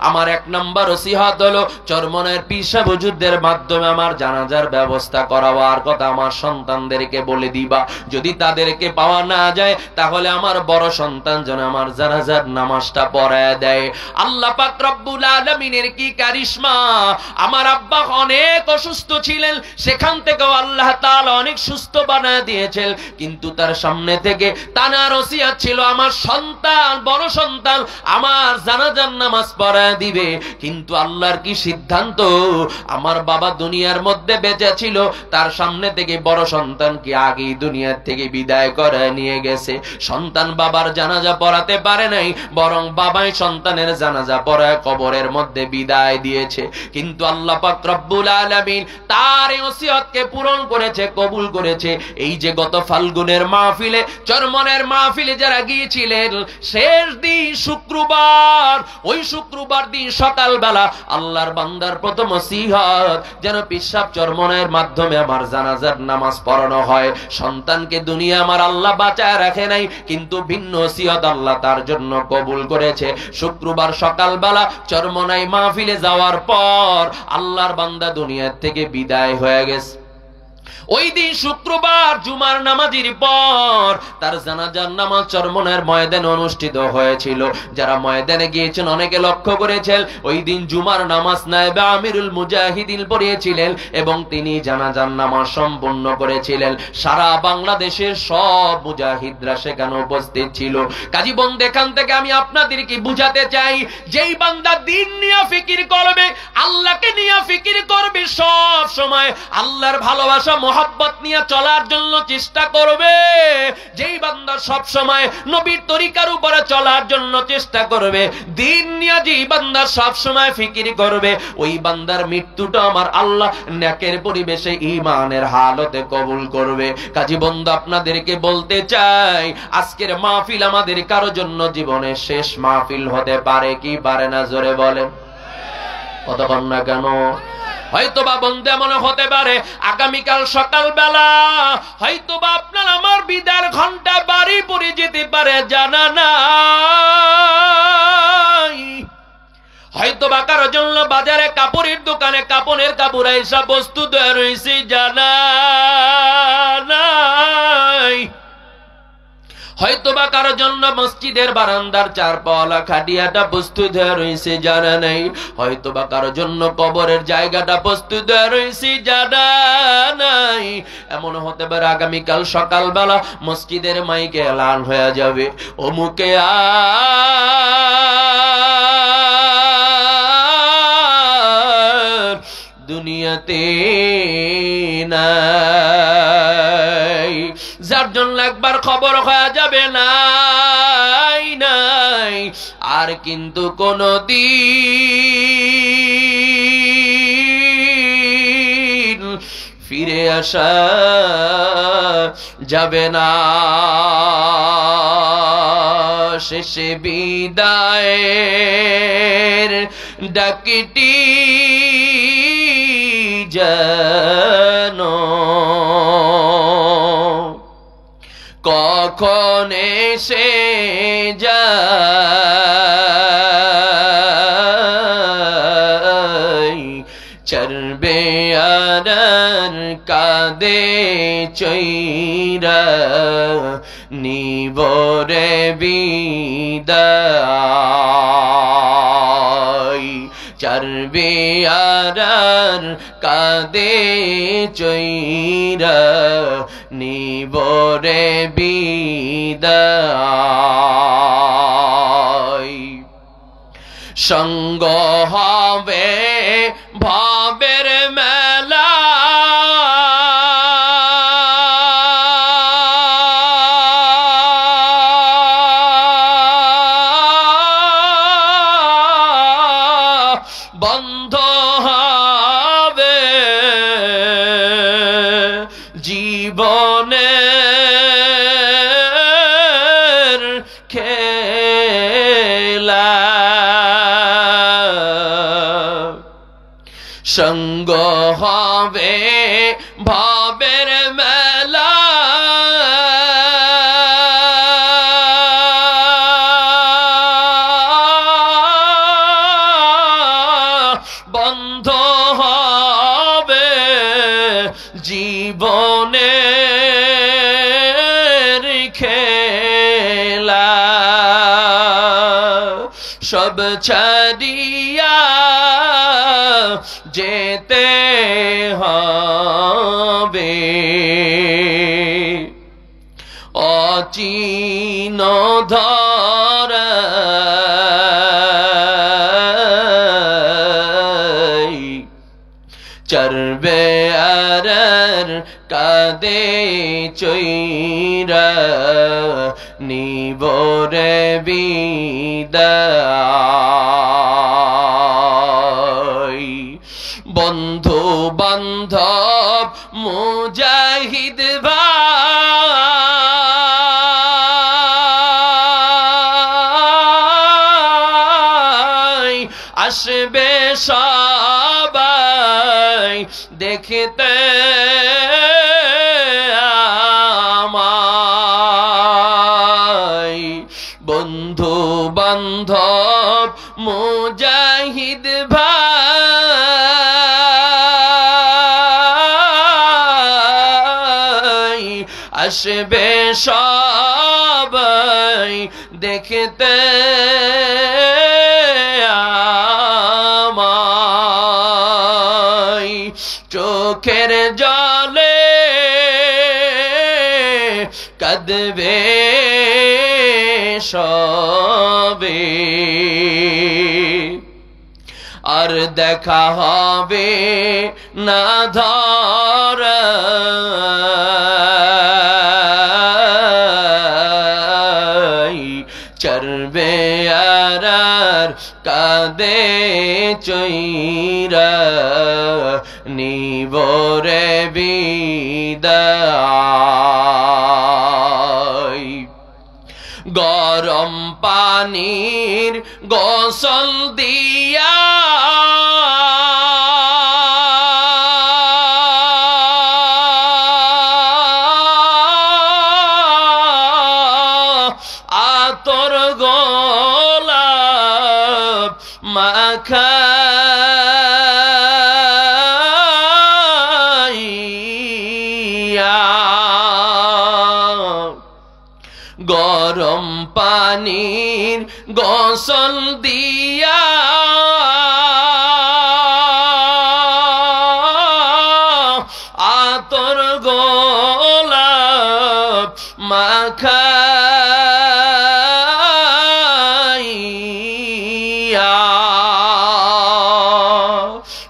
আমার 1 নম্বর ওসিয়ত হলো চরমনের পীর সাহেব হুজুরদের মাধ্যমে আমার জানাজার ব্যবস্থা করাবার কথা আমার সন্তানদেরকে বলে দিবা। যদি তাদেরকে পাওয়া না যায়, তাহলে আমার বড় সন্তান যেন আমার জানাজার নামাজটা পড়ায় দেয়। আল্লাহ পাক রব্বুল আলামিনের কি কারিশমা! আমার আব্বা অনেক অসুস্থ ছিলেন, সেখান থেকেও আল্লাহ তাআলা অনেক সুস্থ বানায় দিয়েছেন, কিন্তু তার সামনে থেকে তানার ওসিয়ত ছিল আমার সন্তান, বড় সন্তান আমার জানাজার নামাজ পড়ায় দিবে। কিন্তু আল্লাহর কি সিদ্ধান্ত, আমার বাবা দুনিয়ার মধ্যে বেঁচে ছিল, তার সামনে থেকে বড় সন্তান কি আগেই দুনিয়ার থেকে বিদায় করে নিয়ে গেছে। সন্তান বাবার জানাজা পড়াতে পারে নাই, বরং বাবাই সন্তানের জানাজা পড়ায় কবরের মধ্যে বিদায় দিয়েছে। কিন্তু আল্লাহ পাক রব্বুল আলামিন তার এই ওসিয়তকে পূরণ করেছে, কবুল করেছে। এই যে গত ফাল্গুনের মাহফিলে, চরমনের মাহফিলে যারা গিয়েছিলেন, শেষ দিন শুক্রবার, ওই শুক্রবার দিন সকালবেলা আল্লাহর বান্দার প্রথম ওসিয়ত যেন পিসাব চরমনের মাধ্যমে আমার জানাজার নামাজ পড়ানো হয়। সন্তানকে দুনিয়া আমার আল্লাহ বাঁচায় রাখে নাই, কিন্তু ভিন্ন ওসিয়ত আল্লাহ তার জন্য কবুল করেছে। শুক্রবার সকালবেলা চরমনাই মাহফিলে যাওয়ার পর আল্লাহর বান্দা দুনিয়ার থেকে বিদায় হয়ে গেছে। ওই দিন শুক্রবার জুমার নামাজের পর তার জানাজার নামাজ চরমনের ময়দানে অনুষ্ঠিত হয়েছিল। যারা ময়দানে গিয়েছেন অনেকে লক্ষ্য করেছেন, ওই দিন জুমার নামাজ নায়েবে আমিরুল মুজাহিদিন পড়িয়েছিলেন এবং তিনি জানাজার নামাজ সম্পন্ন করেছিলেন। সারা বাংলাদেশের সব মুজাহিদরা সেখানে উপস্থিত ছিল। কাজী বন্ধু, এখান থেকে আমি আপনাদেরকে বুঝাতে চাই, যেই বান্দা দিন নিয়ে ফিকির করবে, আল্লাহকে নিয়ে ফিকির করবে, সব সময় আল্লাহর ভালোবাসা মোহাব্বত নিয়ে চলার জন্য চেষ্টা করবে, যেই বান্দা সব সময় নবীর তরিকার উপরে চলার জন্য চেষ্টা করবে, দিন নিয়ে যেই বান্দা সব সময় ফিকির করবে, ওই বান্দার মৃত্যুটা আমার আল্লাহ নেকের পরিবেশে ঈমানের হালতে কবুল করবে। কাজী বন্ধু, আপনাদেরকে বলতে চাই, আজকের মাহফিল আমাদের কারো জন্য জীবনের শেষ মাহফিল হতে পারে কি পারে না? জোরে বলেন, কতক্ষণ না কেন? হয়তোবা বন্ধু এমন হতে পারে আগামীকাল সকালবেলা হয়তোবা আপনার আমার বিদার ঘন্টা বাড়ি পড়ে যেতে পারে, জানা নাই। হয়তোবা কারোর জন্য বাজারে কাপড়ের দোকানে কাপড়ের কাপড় এইসব বস্তু দেওয়া রয়েছে, জানা নাই। হয়তোবা কারোর জন্য মসজিদের বারান্দার চারপাওয়ালা খাটিয়াটা প্রস্তুত হয়ে রয়েছে, জানা নেই। হয়তোবা কারোর জন্য কবরের জায়গাটা প্রস্তুত হয়ে রয়েছে, জানা নাই। এমন হতে পারে আগামীকাল সকালবেলা মসজিদের মাইকে এলান হয়ে যাবে, অমুকে আর দুনিয়াতে নাই, যার জন্য একবার খবর হয়ে যাবে নাই নাই, আর কিন্তু কোনদিন ফিরে আসা যাবে না। শেষে বিদায়ের ডাকটি জানো কখন এসে যায়, চরবে আনার কাঁদে চৈরা নিবরে বিদায়, চরবে আনার কাঁদে চৈরা নিবরে বিদায়। সঙ্গ হবে ভাবের মেলা, বন্ধ হবে জীবনের খেলা। সঙ্গ হবে ভাবের মেলা, বন্ধ হবে জীবনের খেলা। সব ছাড়িয়া যেতে হবে অচিন ধরায়। চরবে আর কাদে চৈরা নিবরে বিদায়। বন্ধু বান্ধব মুজাহিদ ভাই আসবে সবাই দেখতে আমায়। বন্ধু বান্ধব মুজাহিদ ভাই আসবে সবাই দেখতে আমায়। চোখের জলে কাঁদবে সবে, আর দেখা হবে না ধরায়। চরবে আর কাঁদে চৈরা নিবরে বিদায়। গরম পানির গোসল দিয়া আতর গোলাপ মাখাইয়া, গরম পানির গোসল দিয়া আতর গোলাপ মাখাইয়া,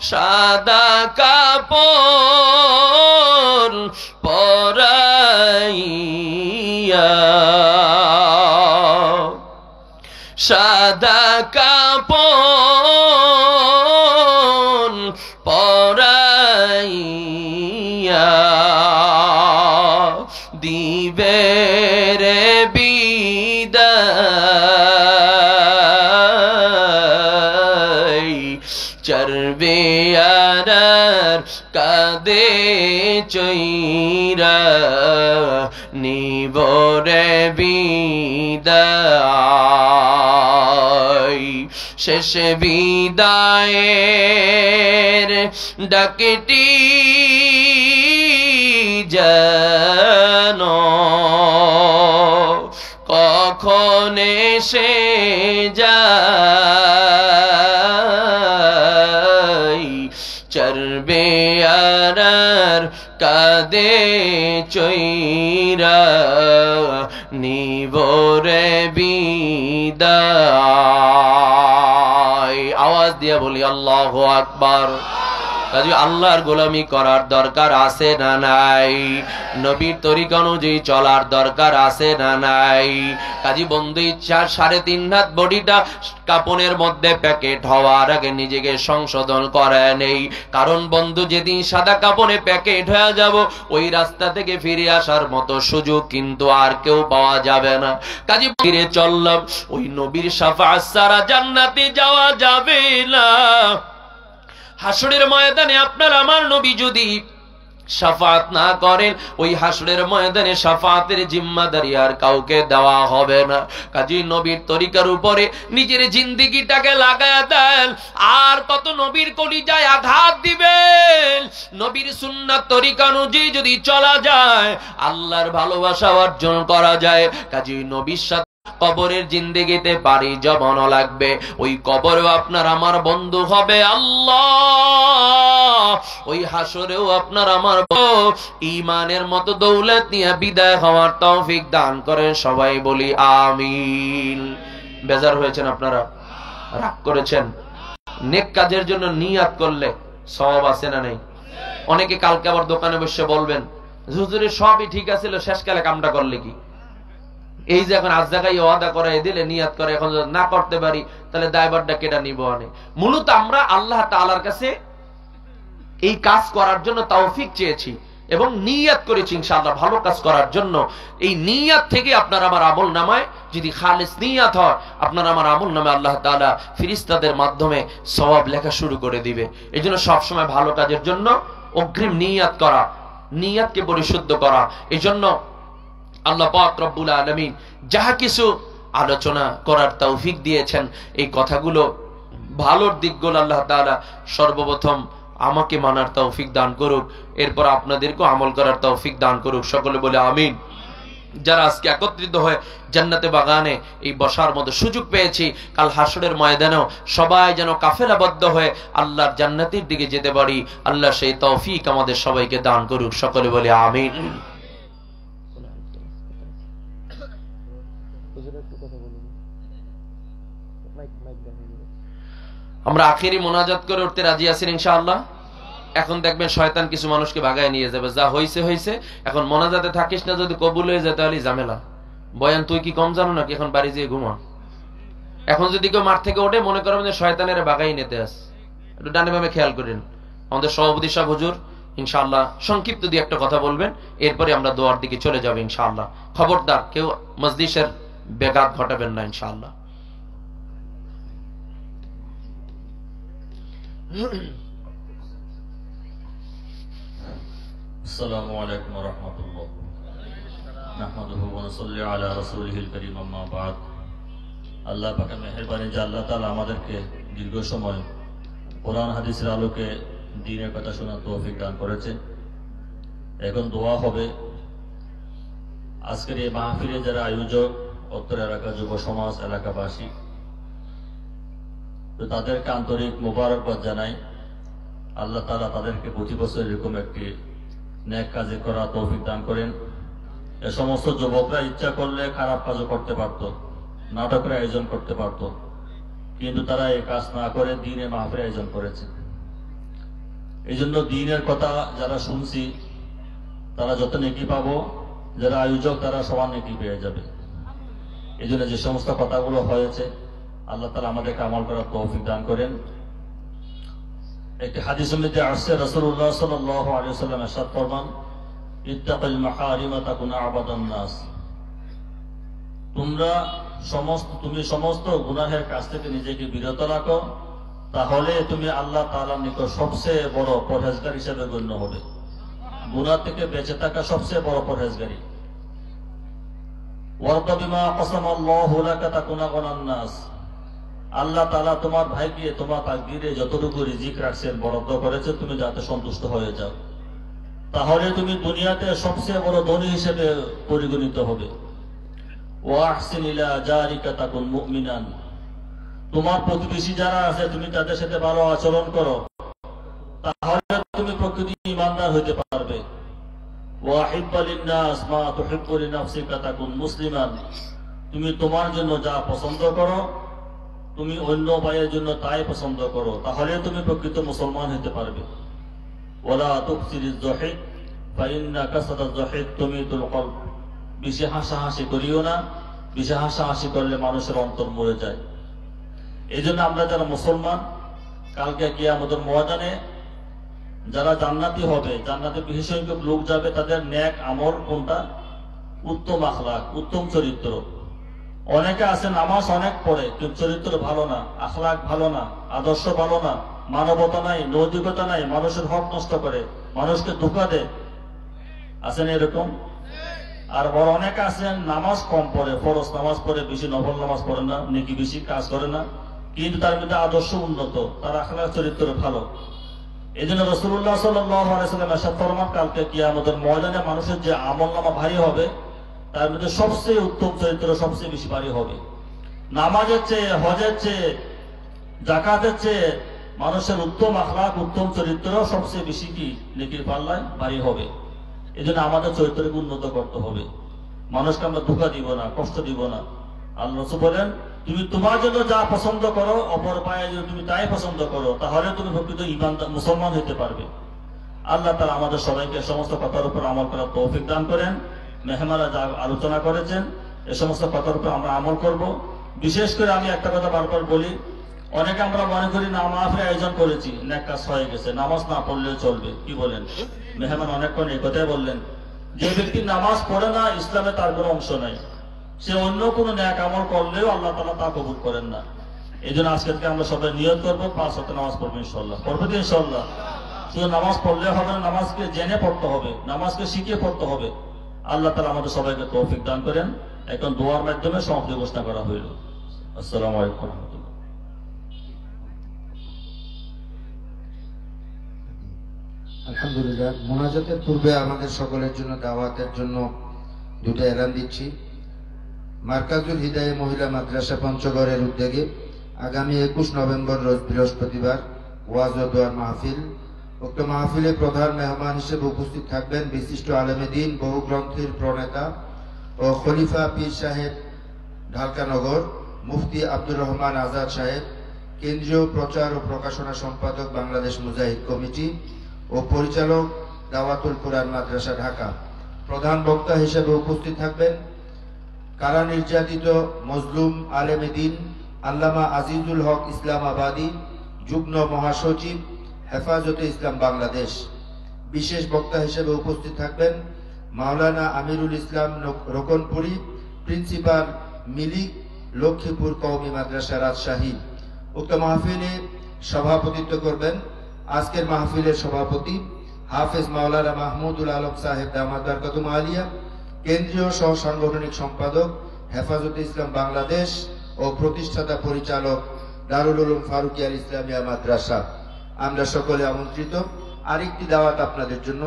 সাদা কাপড় পরাইয়া, সাদা কাপড় পরাইয়া দিবে রে বিদায়। চরবে আর কাঁদে চৈরা নিবরে বিদায়। শেষ বিদায়ের ডাকটি যেন কখন এসে যায়। চরবে আর কাঁদে চৈ নিবরে বিদায়। আওয়াজ দিয়ে বলি আল্লাহু আকবার। কাজে আল্লাহর গোলামি করার দরকার আছে না নাই? নবীর তরিকা অনুযায়ী চলার দরকার আছে না নাই? কাজী বন্ধু ইচ্ছা 3.5 হাত বডিটা কাপনের মধ্যে প্যাকেট হওয়ার আগে নিজেকে সংশোধন করে নেই। কারণ বন্ধু যেদিন সাদা কাপনে প্যাকেট হয়ে যাব ওই রাস্তা থেকে ফিরে আসার মতো সুযোগ কিন্তু আর কেউ পাওয়া যাবে না। কাজী ফিরে চললাম, ওই নবীর শাফাআত ছাড়া জান্নাতে যাওয়া যাবে না। হাসরের ময়দানে আপনার আমার নবী যদি শাফাআত না করেন, ওই হাসরের ময়দানে শাফাআতের জিম্মাদারি আর কাউকে দেওয়া হবে না। কাজেই নবীর তরিকার উপরে নিজের জিন্দেগিটাকে লাগায়া দেন। আর কত নবীর কলিজায় আঘাত দিবেন। নবীর সুন্নাত তরিকা অনুযায়ী যদি চলা যায়, আল্লাহর ভালোবাসা অর্জন করা যায়। কাজেই নবীর সাথে কবরের জিন্দেগিতে পারি জমানো লাগবে। ওই কবরেও আপনার আমার বন্ধু হবে আল্লাহ। ওই হাসরেও আপনার আমার ঈমানের মতো দৌলত নিয়ে বিদায় হওয়ার তৌফিক দান করেন। সবাই বলি আমিন। বেজার হয়েছেন আপনারা? রাগ করেছেন? নেক কাজের জন্য নিয়াত করলে সওয়াব আছে না নেই? অনেকে কালকে আবার দোকানে বসে বলবেন, হুজুরে সবই ঠিক আছিল, শেষকালে কামটা করলে কি? এই যে এখন আজ জায়গায় ওয়াদা করাই দিলে, নিয়াত করে, এখন যদি না করতে পারি তাহলে দায়ভারটা কেটা নিব? মূলত আমরা আল্লাহ তাআলার কাছে এই কাজ করার জন্য তৌফিক চেয়েছি এবং নিয়াত করেছি ইনশাআল্লাহ ভালো কাজ করার জন্য। এই নিয়াত থেকে আপনার আমার আমল নামায় যদি খালিস নিয়াত হয়, আপনার আমার আমল নামে আল্লাহ তাআলা ফেরেশতাদের মাধ্যমে সওয়াব লেখা শুরু করে দিবে। এজন্য সবসময় ভালো কাজের জন্য অগ্রিম নিয়াত করা, নিয়াতকে পরিশুদ্ধ করা। এজন্য আল্লাহ পাক রব্বুল আলামিন যাহা কিছু আলোচনা করার তৌফিক দিয়েছেন, এই কথাগুলো ভালোর দিকগুলো আল্লাহ তাআলা সর্বপ্রথম আমাকে মানার তৌফিক দান করুক, এরপর আপনাদেরকেও আমল করার তৌফিক দান করুক। সকলে বলে আমিন। যারা আজকে একত্রিত হয়ে জান্নাতে বাগানে এই বসার মতো সুযোগ পেয়েছি, কাল হাসরের ময়দানেও সবাই যেন কাফেলাবদ্ধ হয়ে আল্লাহর জান্নাতের দিকে যেতে পারি, আল্লাহ সেই তৌফিক আমাদের সবাইকে দান করুক। সকলে বলে আমিন। আমরা আখেরি মোনাজাত করে উঠতে রাজি আছি ইনশাআল্লাহ। এখন দেখবেন শয়তান কিছু মানুষকে ভাগায় নিয়ে যাবে, যা হইছে হইছে, এখন মোনাজাতে থাকিস না, যদি কবুল হয়ে যায় তাহলে ঝামেলা। বয়ান তুই কি কম জানো নাকি? এখন বাড়ি যেয়ে ঘুমা। এখন যদি কেউ মাঠ থেকে ওঠে, মনে করবেন যে শয়তানের ভাগাই নিতে আস। একটু ডানে বামে খেয়াল করেন। আমাদের সভাপতি সাহেব হুজুর ইনশাআল্লাহ সংক্ষিপ্ত দিয়ে একটা কথা বলবেন, এরপরে আমরা দোয়ার দিকে চলে যাব ইনশাআল্লাহ। খবরদার কেউ মজলিসের ব্যাঘাত ঘটাবেন না ইনশাআল্লাহ। আসসালামু আলাইকুম ওয়া রাহমাতুল্লাহ। নাহমাদুহু ওয়া নুসাল্লি আলা রাসূলিহিল কারীম, আম্মা বা'দ। আল্লাহ পাকের মেহেরবানি যে আল্লাহ তাআলা আমাদেরকে দীর্ঘ সময় কোরআন হাদিসের আলোকে দ্বীনের কথা শোনার তৌফিক দান করেছেন। এখন দোয়া হবে। আজকের এই মাহফিলে যারা আয়োজক, উত্তর এলাকা যুব সমাজ, এলাকাবাসী, তো তাদেরকে আন্তরিক মোবারকবাদ জানাই। আল্লাহ তাআলা তাদেরকে প্রতি বছর এরকম একটি নেক কাজে করা তৌফিক দান করেন। এ সমস্ত যুবকরা ইচ্ছা করলে খারাপ কাজও করতে পারত, নাটকের আয়োজন করতে পারত, কিন্তু তারা এই কাজ না করে দ্বীনের মাহফিল আয়োজন করেছে। এই জন্য দ্বীনের কথা যারা শুনছি তারা যত নেকি পাবো, যারা আয়োজক তারা সমান নেকি পেয়ে যাবে। এই জন্য যে সমস্ত কথাগুলো হয়েছে আল্লাহ তাআলা আমাদেরকে আমল করার তৌফিক দান করেন। একটি হাদিসের মধ্যে আসছে, রাসূলুল্লাহ সাল্লাল্লাহু আলাইহি ওয়াসাল্লাম ইরশাদ ফরমান, ইত্তাকিল মাহারিমা তাকুনা আবাদান নাস। তুমি সমস্ত গুনাহের কাছ থেকে নিজেকে বিরত রাখো, তাহলে তুমি আল্লাহ তাআলার নিকট সবচেয়ে বড় পরহেজগার হিসেবে গণ্য হবে। গুনাহ থেকে বেঁচে থাকা সবচেয়ে বড় পরহেজগারি। ওয়ারদা বিমা কসামাল্লাহু লাকা তাকুনা গানান নাস। আল্লাহ তাআলা তোমার ভাইকে তোমার তাকদীরে যতটুকু রিজিক রাখছেন, বরাদ্দ করেছে, তুমি যাতে সন্তুষ্ট হয়ে যাও, তাহলে তুমি দুনিয়াতে সবচেয়ে বড় ধনী হিসেবে পরিগণিত হবে। ওয়াহসিন ইলা জারিকা তাকুন মুমিনান। তোমার প্রতিবেশী যারা আছে তুমি তাদের সাথে ভালো আচরণ করো, তাহলে তুমি প্রকৃত ঈমানদার হইতে পারবে। ওয়াহিব্বা লিন্নাস মা তুহিব্বু লিনাফসিকা তাকুন মুসলিমান, তুমি তোমার জন্য যা পছন্দ করো তুমি অন্য ভাইয়ের জন্য তাই পছন্দ করো, তাহলে তুমি প্রকৃত মুসলমান হতে পারবে। ওয়ালা তুকসিরিজ যহিক ফাইন্না কাসারাজ যহিক তুমিতুল কলব, বেশি হাসাহাসি করিও না, বেশি হাসাহাসি করলে মানুষের অন্তর মরে যায়। এই জন্য আমরা যারা মুসলমান, কালকে কিয়ামতের ময়দানে যারা জান্নাতি হবে, জান্নাতে বিশেষ সংখ্যক লোক যাবে, তাদের নেক আমল কোনটা? উত্তম আখলাক, উত্তম চরিত্র। অনেকে আছে নামাজ অনেক পড়ে কিন্তু চরিত্র ভালো না, আখলাক ভালো না, আদর্শ ভালো না, মানবতা নাই, নৈতিকতা নাই, মানুষের হক নষ্ট করে, মানুষকে ধোঁকা দেয়। আছেন এরকম? আর বড় অনেকে আছেন নামাজ কম পড়ে, ফরজ নামাজ পড়ে, বেশি নফল নামাজ পড়ে না, নেকি বেশি কাজ করে না, কিন্তু তার মধ্যে আদর্শ উন্নত, তার আখলাক চরিত্র ভালো। এই জন্য রাসূলুল্লাহ সাল্লাল্লাহু আলাইহি ওয়াসাল্লাম ইরশাদ ফরমান, কালকে কিয়ামতের ময়দানে মানুষের যে আমলনামা ভারী হবে তার মধ্যে সবচেয়ে উত্তম চরিত্র সবচেয়ে বেশি ভারী হবে। নামাজের চেয়ে, হজের চেয়ে, যাকাতের চেয়ে মানুষের উত্তম আখলাক, উত্তম চরিত্র সবচেয়ে বেশি কি নেকির পাল্লায় ভারী হবে। এই জন্য আমাদের চরিত্রকে উন্নত করতে হবে, মানুষকে আমরা ধোঁকা দিব না, কষ্ট দিব না। আল্লাহ রাসূল বলেন, তুমি তোমার জন্য যা পছন্দ করো অপর ভাইয়ের জন্য তুমি তাই পছন্দ করো, তাহলে তুমি প্রকৃত ঈমানদার মুসলমান হতে পারবে। আল্লাহ তাআলা আমাদের সবাইকে সমস্ত কথার উপর আমল করার তৌফিক দান করেন। মেহমানরা যা আলোচনা করেছেন এ সমস্ত কথার উপর আমরা আমল করব। বিশেষ করে আমি একটা কথা বারবার বলি, অনেকে আমরা মনে করি নামাজের আয়োজন করেছি, নেক কাজ হয়ে গেছে, নামাজ না পড়লেও চলবে। কি বলেন? মেহমান অনেকক্ষণ এই কথাই বললেন, যে ব্যক্তি নামাজ পড়ে না ইসলামে তার কোনো অংশ নাই, সে অন্য কোনো নেক আমল করলেও আল্লাহ তাআলা তা কবুল করেন না। এই জন্য আজকে থেকে আমরা সবাই নিয়ত করবো 5 ওয়াক্ত নামাজ পড়বো ইনশাআল্লাহ। পড়বো তো ইনশাআল্লাহ? শুধু নামাজ পড়লে হবে না, নামাজকে জেনে পড়তে হবে, নামাজকে শিখে পড়তে হবে। আল্লাহ তাআলা আমাদের সবাইকে তৌফিক দান করেন। এখন দোয়ার মাধ্যমে সমাপ্তি ঘোষণা করা হইল। আসসালামু আলাইকুম ওয়া রাহমাতুল্লাহ। আলহামদুলিল্লাহ, মোনাজাতের পূর্বে আমাদের সকলের জন্য দাওয়াতের জন্য দুটো এলান দিচ্ছি। মার্কাজুল হিদায়াহ মহিলা মাদ্রাসা পঞ্চগড়ের উদ্যোগে আগামী 21 নভেম্বর রোজ বৃহস্পতিবার ওয়াজ ও দোয়ার মাহফিল। উক্ত মাহফিলে প্রধান মেহমান হিসেবে উপস্থিত থাকবেন বিশিষ্ট আলেমে দ্বীন, বহু গ্রন্থের প্রণেতা ও খলিফা পীর সাহেব ঢালকানগর, মুফতি আব্দুর রহমান আজাদ সাহেব, কেন্দ্রীয় প্রচার ও প্রকাশনা সম্পাদক বাংলাদেশ মুজাহিদ কমিটি ও পরিচালক দাওয়াতুল কুরআন মাদ্রাসা ঢাকা। প্রধান বক্তা হিসেবে উপস্থিত থাকবেন কারা নির্যাতিত মজলুম আলেমে দ্বীন আল্লামা আজিজুল হক ইসলামাবাদী, যুগ্ম মহাসচিব হেফাজতে ইসলাম বাংলাদেশ। বিশেষ বক্তা হিসেবে উপস্থিত থাকবেন মাওলানা আমিরুল ইসলাম রোকনপুরি, প্রিন্সিপাল মিলিক, লক্ষ্মীপুর কওমি মাদ্রাসা রাজশাহী। উক্ত মাহফিলে সভাপতিত্ব করবেন আজকের মাহফিলের সভাপতি হাফেজ মাওলানা মাহমুদুল আলম সাহেব দামাত বরকাতুহু আলিয়া, কেন্দ্রীয় সহ সাংগঠনিক সম্পাদক হেফাজতে ইসলাম বাংলাদেশ ও প্রতিষ্ঠাতা পরিচালক দারুল উলুম ফারুকিয়া ইসলামিয়া মাদ্রাসা। আমরা সকলে আমন্ত্রিত। আরেকটি দাওয়াত আপনাদের জন্য,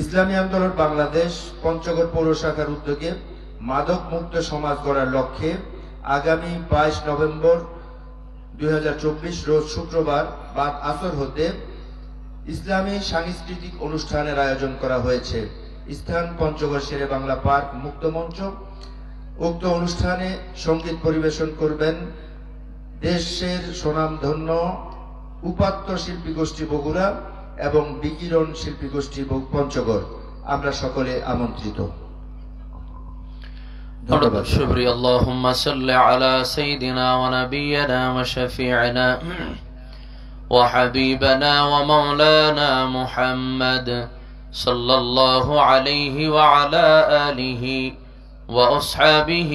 ইসলামী আন্দোলন বাংলাদেশ পঞ্চগড় পৌর শাখার উদ্যোগে মাদক মুক্ত সমাজ গড়ার লক্ষ্যে আগামী 22 নভেম্বর 2024 রোজ শুক্রবার বাদ আসর হতে ইসলামী সাংস্কৃতিক অনুষ্ঠানের আয়োজন করা হয়েছে। স্থান পঞ্চগড় শেরে বাংলা পার্ক মুক্ত মঞ্চ। উক্ত অনুষ্ঠানে সঙ্গীত পরিবেশন করবেন দেশের সুনামধন্য উপাত্ত শিল্পী গোষ্ঠী বগুড়া এবং বিকিরণ শিল্পী গোষ্ঠী পঞ্চগড়। আমরা সকলে আমন্ত্রিত। شكرا اللهم صل على سيدنا ونبينا وشفيعنا وحبيبنا ومولانا محمد صلى الله عليه وعلى آله وأصحابه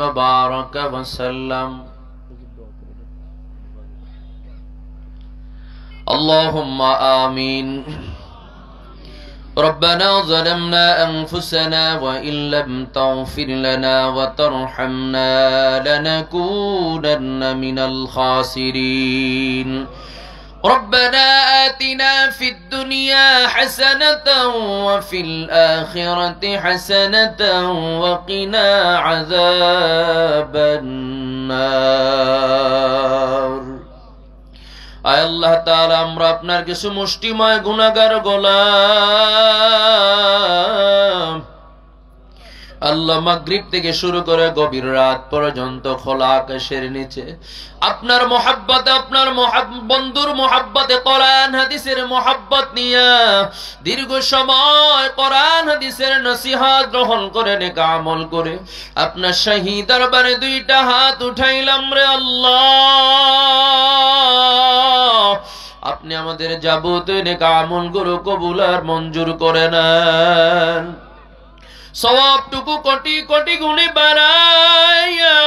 وبارك وسلم. اللهم آمين. ربنا ظلمنا أنفسنا وإن لم تغفر لنا وترحمنا لنكونن من الخاسرين. ربنا آتنا في الدنيا حسنة وفي الآخرة حسنة وقنا عذاب النار. আয় আল্লাহ তাআলা আমরা আপনার কিছু মুষ্টিময় গুনাহগার গোলাম আল্লাহ মাগরিব থেকে শুরু করে গভীর রাত পর্যন্ত খোলা আকাশের নিচে আপনার মোহাব্বতে আপনার বন্ধুর মোহাব্বতে কোরআন হাদিসের মোহাব্বত নিয়ে দীর্ঘ সময় কোরআন হাদিসের নসিহত গ্রহণ করে নেক আমল করে আপনার শাহী দরবারে দুইটা হাত উঠাইলাম রে আল্লাহ আপনি আমাদের যাবতীয় নেক আমলগুলো কবুল আর মঞ্জুর করে নেন সওয়াবটুকু কোটি কোটি গুণে বাড়াইয়া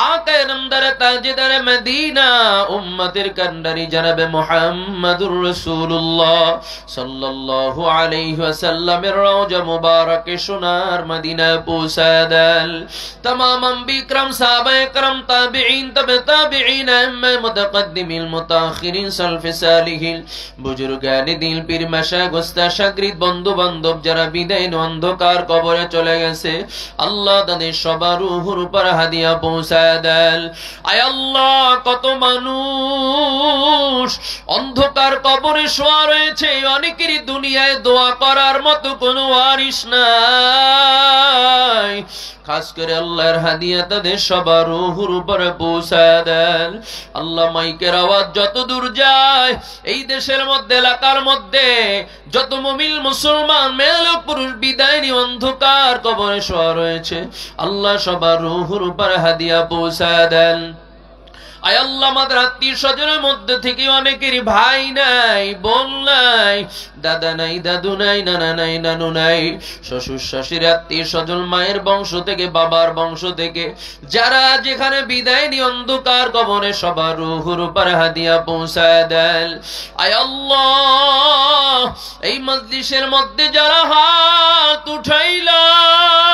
আকায়ে নামদার তাজদার মদিনা উম্মতের কান্ডারি জনাবে মুহাম্মদুর রাসূলুল্লাহ সাল্লাল্লাহু আলাইহি ওয়াসাল্লামের রওজা মুবারকে সোনার মদিনা পৌঁছায় দেন तमाम বিক্রম সাহাবায়ে کرام তাবিঈন তবে তাবিঈন আম্মে মুতাকদ্দিমিন মুতাআখিরিন সালফে সালিহিন বুজুর্গানে দিল পীর মাশায়েখ ওস্তাদ শাগরিদ বন্ধু বান্ধব যারা বিদায় অন্ধকার কবরে চলে গেছে আল্লাহ তাদের সবার রূহের উপর হাদিয়া পৌঁছায় দেন আয় আল্লাহ কত মানুষ অন্ধকার কবরে শোয়া রয়েছে অনেকেরই দুনিয়ায় দোয়া করার মতো কোনো ওয়ারিশ নাই খাস করে আল্লাহর হাদিয়া তাদের সবার রূহের উপরে পৌঁছায় দেন আল্লাহ মাইকের আওয়াজ যত দূর যায় এই দেশের মধ্যে এলাকার মধ্যে যত মুমিন মুসলমান মেয়ে লোক পুরুষ বিদায় নিয়ে অন্ধকার কবরে শোয়া রয়েছে আল্লাহ সবার রূহের উপরে হাদিয়া পৌঁছায় দেন আয় আল্লাহ আমাদের আত্মীয় স্বজনের মধ্যে থেকে অনেকেরই ভাই নাই বোন নাই দাদা নাই দাদু নাই নানা নাই নানু নাই শ্বশুর শাশুড়ি আত্মীয় স্বজন মায়ের বংশ থেকে বাবার বংশ থেকে যারা যেখানে বিদায় নিয়ে অন্ধকার কবরে সবার রূহের উপরে হাদিয়া পৌঁছায় দেন আয় আল্লাহ এই মজলিসের মধ্যে যারা হাত উঠাইলাম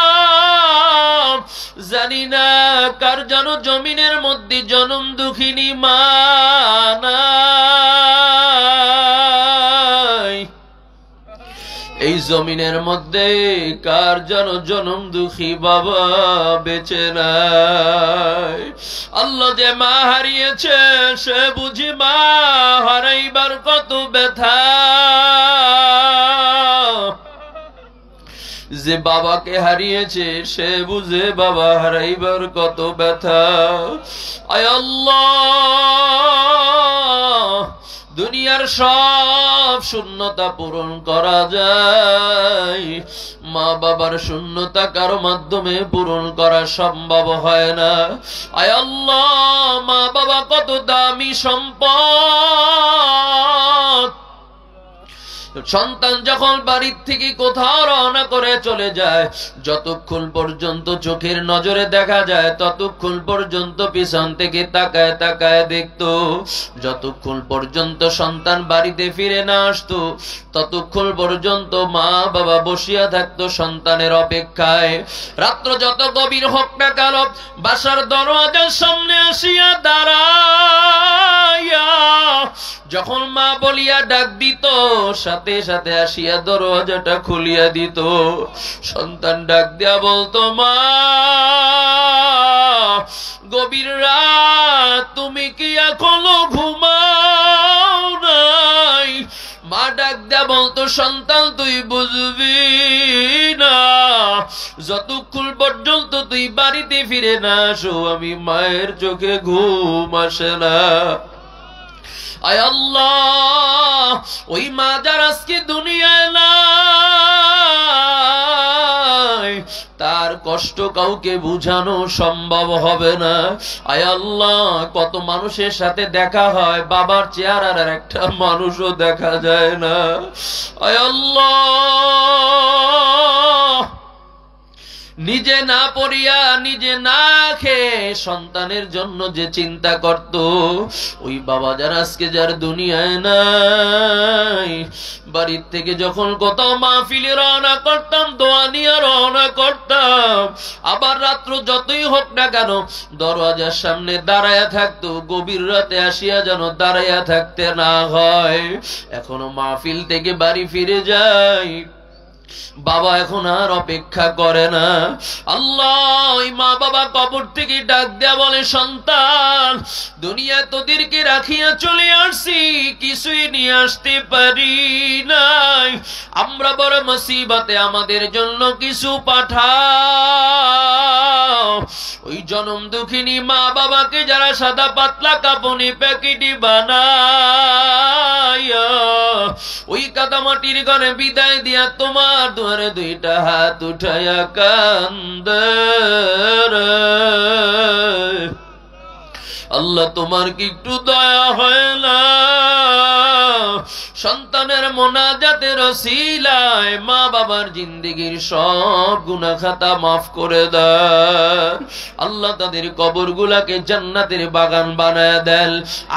জানি না কার যেন জমিনের মধ্যে জনম দুঃখিনী মা নাই এই জমিনের মধ্যে কার যেন জনম দুঃখী বাবা বেঁচে নাই আল্লাহ যে মা হারিয়েছে সে বুঝি মা হারাইবার কত ব্যথা যে বাবাকে হারিয়েছে সে বুঝে বাবা হারাইবার কত ব্যথা আয় আল্লাহ দুনিয়ার সব শূন্যতা পূরণ করা যায় মা বাবার শূন্যতা কারো মাধ্যমে পূরণ করা সম্ভব হয় না আয় আল্লাহ মা বাবা কত দামি সম্পদ সন্তান যখন বাড়ির থেকে কোথাও রওনা করে চলে যায় যতক্ষণ পর্যন্ত চোখের নজরে দেখা যায় ততক্ষণ পর্যন্ত পিছন থেকে তাকায় তাকায় দেখতো যতক্ষণ পর্যন্ত সন্তান বাড়িতে ফিরে না আসতো ততক্ষণ পর্যন্ত মা বাবা বসিয়া থাকতো সন্তানের অপেক্ষায় রাত্র যত গভীর হোক না কেন বাসার দরওয়াজার সামনে আসিয়া দাঁড়াইয়া যখন মা বলিয়া ডাক দিত সাথে সাথে আসিয়া দরওয়াজাটা খুলিয়া দিত সন্তান ডাক দিয়া বলতো মা গভীর রাত তুমি কি এখনো ঘুমাও নাই মা ডাক দিয়া বলতো সন্তান তুই বুঝবি না যতক্ষণ পর্যন্ত তুই বাড়িতে ফিরে না আসো আমি মায়ের চোখে ঘুম আসে না আয় আল্লাহ ওই মা যার আজকে দুনিয়ায় নাই তার কষ্ট কাউকে বুঝানো সম্ভব হবে না আয় আল্লাহ কত মানুষের সাথে দেখা হয় বাবার চেহারার আর একটা মানুষও দেখা যায় না আয় আল্লাহ নিজে না পড়িয়া নিজে না খেয়ে সন্তানের জন্য যে চিন্তা করত ওই বাবা যার আজকে যার দুনিয়ায় নাই বাড়ির থেকে যখন কোথাও মাহফিলে রওনা করতাম দোয়া নিয়ে রওনা করতাম আবার রাত্র যতই হোক না কেন দরওয়াজার সামনে দাঁড়ায়া থাকতো গভীর রাতে আসিয়া যেন দাঁড়ায়া থাকতে না হয় এখনো মাহফিল থেকে বাড়ি ফিরে যায় বাবা এখন আর অপেক্ষা করে না। আল্লাহ ওই মা বাবা কবর থেকে ডাক দেয়া বলে, সন্তান দুনিয়া তোদেরকে রাখিয়া চলে আসছি, কিছুই নিয়ে আসতে পারি নাই, আমরা বড় মুসিবতে, আমাদের জন্য কিছু পাঠাও। ওই জনম দুঃখিনী মা বাবাকে যারা সাদা পাতলা কাপড়ে প্যাকেটে বানায়া ওই কাদামাটির ঘরে বিদায় দিয়া তোমার দুয়ারে দুইটা হাত উঠায়া কান্দে রে। আল্লাহ তোমার কি একটু দয়া হয় না? সন্তানের মোনাজাতের ওসিলায় মা বাবার জিন্দেগীর সব গুনাহ খাতা মাফ করে দেন। আল্লাহ তাদের কবরগুলাকে জান্নাতের বাগান বানায় দেন।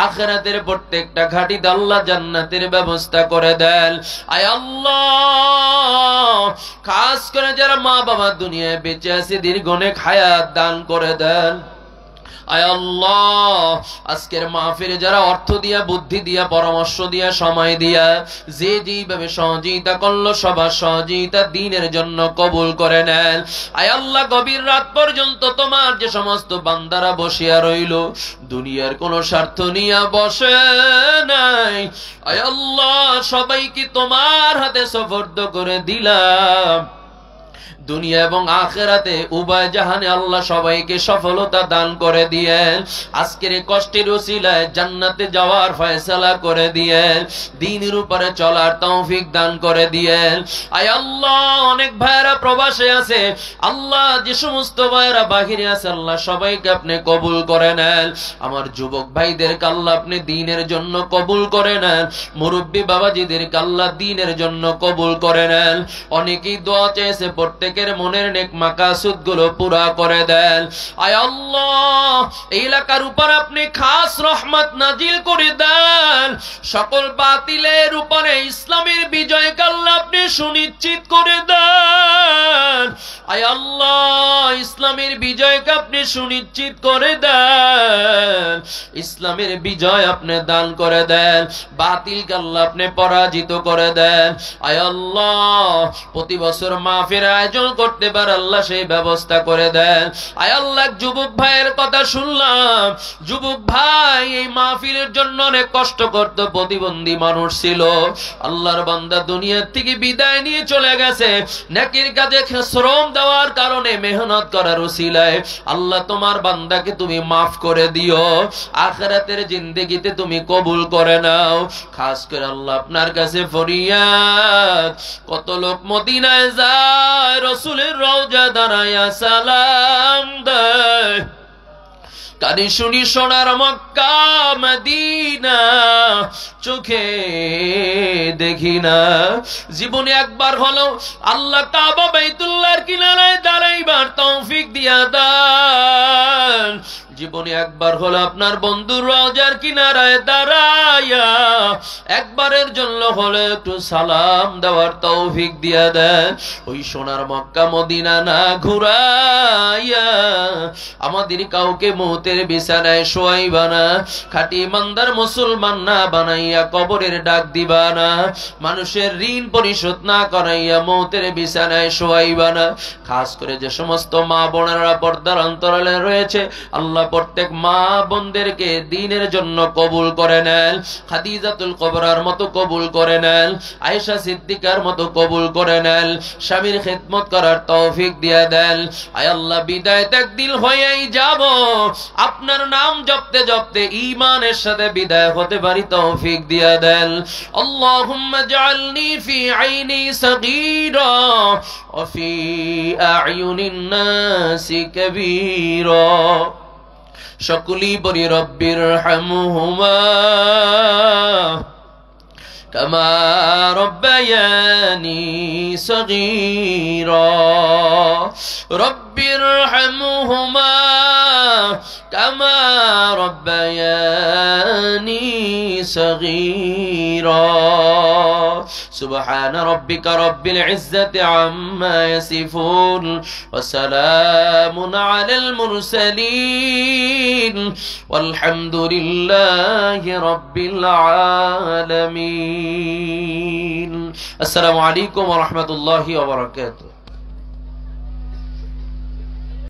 আখিরাতের প্রত্যেকটা ঘাটিতে আল্লাহ জান্নাতের ব্যবস্থা করে দেন। আয় আল্লাহ, খাস করে যারা মা বাবা দুনিয়ায় বেঁচে আছে দীর্ঘ নেক হায়াত দান করে দেন। আয় আল্লাহ, আজকের মাহফিলে যারা অর্থ দিয়া, বুদ্ধি দিয়া, পরামর্শ দিয়া, সময় দিয়া যে যেভাবে সহযোগিতা করলো, সবার সহযোগিতা দ্বীনের জন্য কবুল করে নেন। আয় আল্লাহ, গভীর রাত পর্যন্ত তোমার যে সমস্ত বান্দারা বসিয়া রইল, দুনিয়ার কোনো স্বার্থ নিয়ে বসে নাই, আয় আল্লাহ সবাইকে তোমার হাতে সুপর্দ করে দিলাম। দুনিয়া এবং আখিরাতে উভয় জাহানে আল্লাহ সবাইকে সফলতা দান করে দিয়েন। আজকের এই কষ্টের ওসিলায় জান্নাতে যাওয়ার ফয়সালা করে দিয়েন। দ্বীনের উপরে চলার তৌফিক দান করে দিয়েন। আয় আল্লাহ, অনেক ভাইরা প্রবাসে আছে, আল্লাহ যে সমস্ত ভাইরা বাহিরে আছে, আল্লাহ সবাইকে আপনি কবুল করে নেন। আমার যুবক ভাইদেরকে আল্লাহ আপনি দ্বীনের জন্য কবুল করে নেন। মুরব্বী বাবাজিদেরকে আল্লাহ দ্বীনের জন্য কবুল করে নেন। অনেকেই দোয়া চেয়েছে, প্রত্যেক মনের নেক মাকাসুদ গুলো পুরা করে দেন। আয় আল্লাহ, এই এলাকার উপর আপনি খাস রহমত নাজিল করে দেন। সকল বাতিলের উপরে ইসলামের বিজয়কে আল্লাহ আপনি সুনিশ্চিত করে দেন। আয় আল্লাহ, ইসলামের বিজয়কে আপনি সুনিশ্চিত করে দেন। ইসলামের বিজয় আপনি দান করে দেন। বাতিলকে আল্লাহ আপনি পরাজিত করে দেন। আয় আল্লাহ, প্রতি বছর মাহফিল আয়োজন করতে পারে আল্লাহ সেই ব্যবস্থা করে দেন। আয় আল্লাহ, যুবক ভাইয়ের কথা শুনলাম, যুবক ভাই এই মাহফিলের জন্য অনেক কষ্ট করত, প্রতিবন্ধী মানুষ ছিল, আল্লাহর বান্দা দুনিয়ার থেকে বিদায় নিয়ে চলে গেছে। নেকির কাজে শ্রম দেওয়ার কারণে, মেহনত করার উসিলায় আল্লাহ তোমার বান্দাকে তুমি মাফ করে দিও, আখিরাতের জিন্দেগিতে তুমি কবুল করে নাও। খাস করে আল্লাহ আপনার কাছে ফরিয়াদ, কত লোক মদিনায় যায়, রাসূলের রওজা দাঁড়ায়া সালাম দেয়, কানে শুনি সোনার মক্কা মদিনা, চোখে দেখি না। জীবনে একবার হলো আল্লাহ কাবা বাইতুল্লাহর কিনারায় দাঁড়াইবার তৌফিক দিয়া দেন। জীবনে একবার হলো আপনার বন্ধুর রওজার কিনারায় দাঁড়াইয়া একবারের জন্য হলে একটু সালাম দেওয়ার তৌফিক দিয়া দেন। ওই সোনার মক্কা মদিনা না ঘুরাইয়া আমাদের কাউকে মৌতের বিছানায় শোয়াইবা না, খাঁটি ইমানদার মুসলমান না বানাইয়া কবরের ডাক দিবা না, মানুষের ঋণ পরিশোধ না করাইয়া মৌতের বিছানায় শোয়াইবা না। খাস করে যে সমস্ত মা বোনেরা পর্দার অন্তরালে রয়েছে, আল্লাহ প্রত্যেক মা বোনদেরকে দ্বীনের জন্য কবুল করে নেন। খাদিজাতুল কুবরার মতো কবুল করে নেন, আয়েশা সিদ্দিকার মতো কবুল করে নেন, স্বামীর খেদমত করার তৌফিক দিয়ে দেন। আয় আল্লাহ, বিদায় একদিন হয়েই যাব, আপনার নাম জপতে জপতে ঈমানের সাথে বিদায় হতে পারি তৌফিক দিয়ে দেন। আল্লাহুম্মা জাআলনি ফি আইনি সাগীরা ওয়া ফি আ'য়ুনিন নাসি কাবীরা। সকলি বলি রব্বির হামহুমা কামা রব্বায়ানি সগীরা। রব্বির হামহুমা কামা রব্বায়ানি সগীরা। সুবহানা রাব্বিকা রাব্বিল ইজ্জাতি আম্মা ইয়াসিফুন ওয়া সালামুন আলাল মুরসালিন ওয়ালহামদুলিল্লাহি রাব্বিল আলামিন। আসসালামু আলাইকুম ওয়া রাহমাতুল্লাহি ওয়া বারাকাতুহু।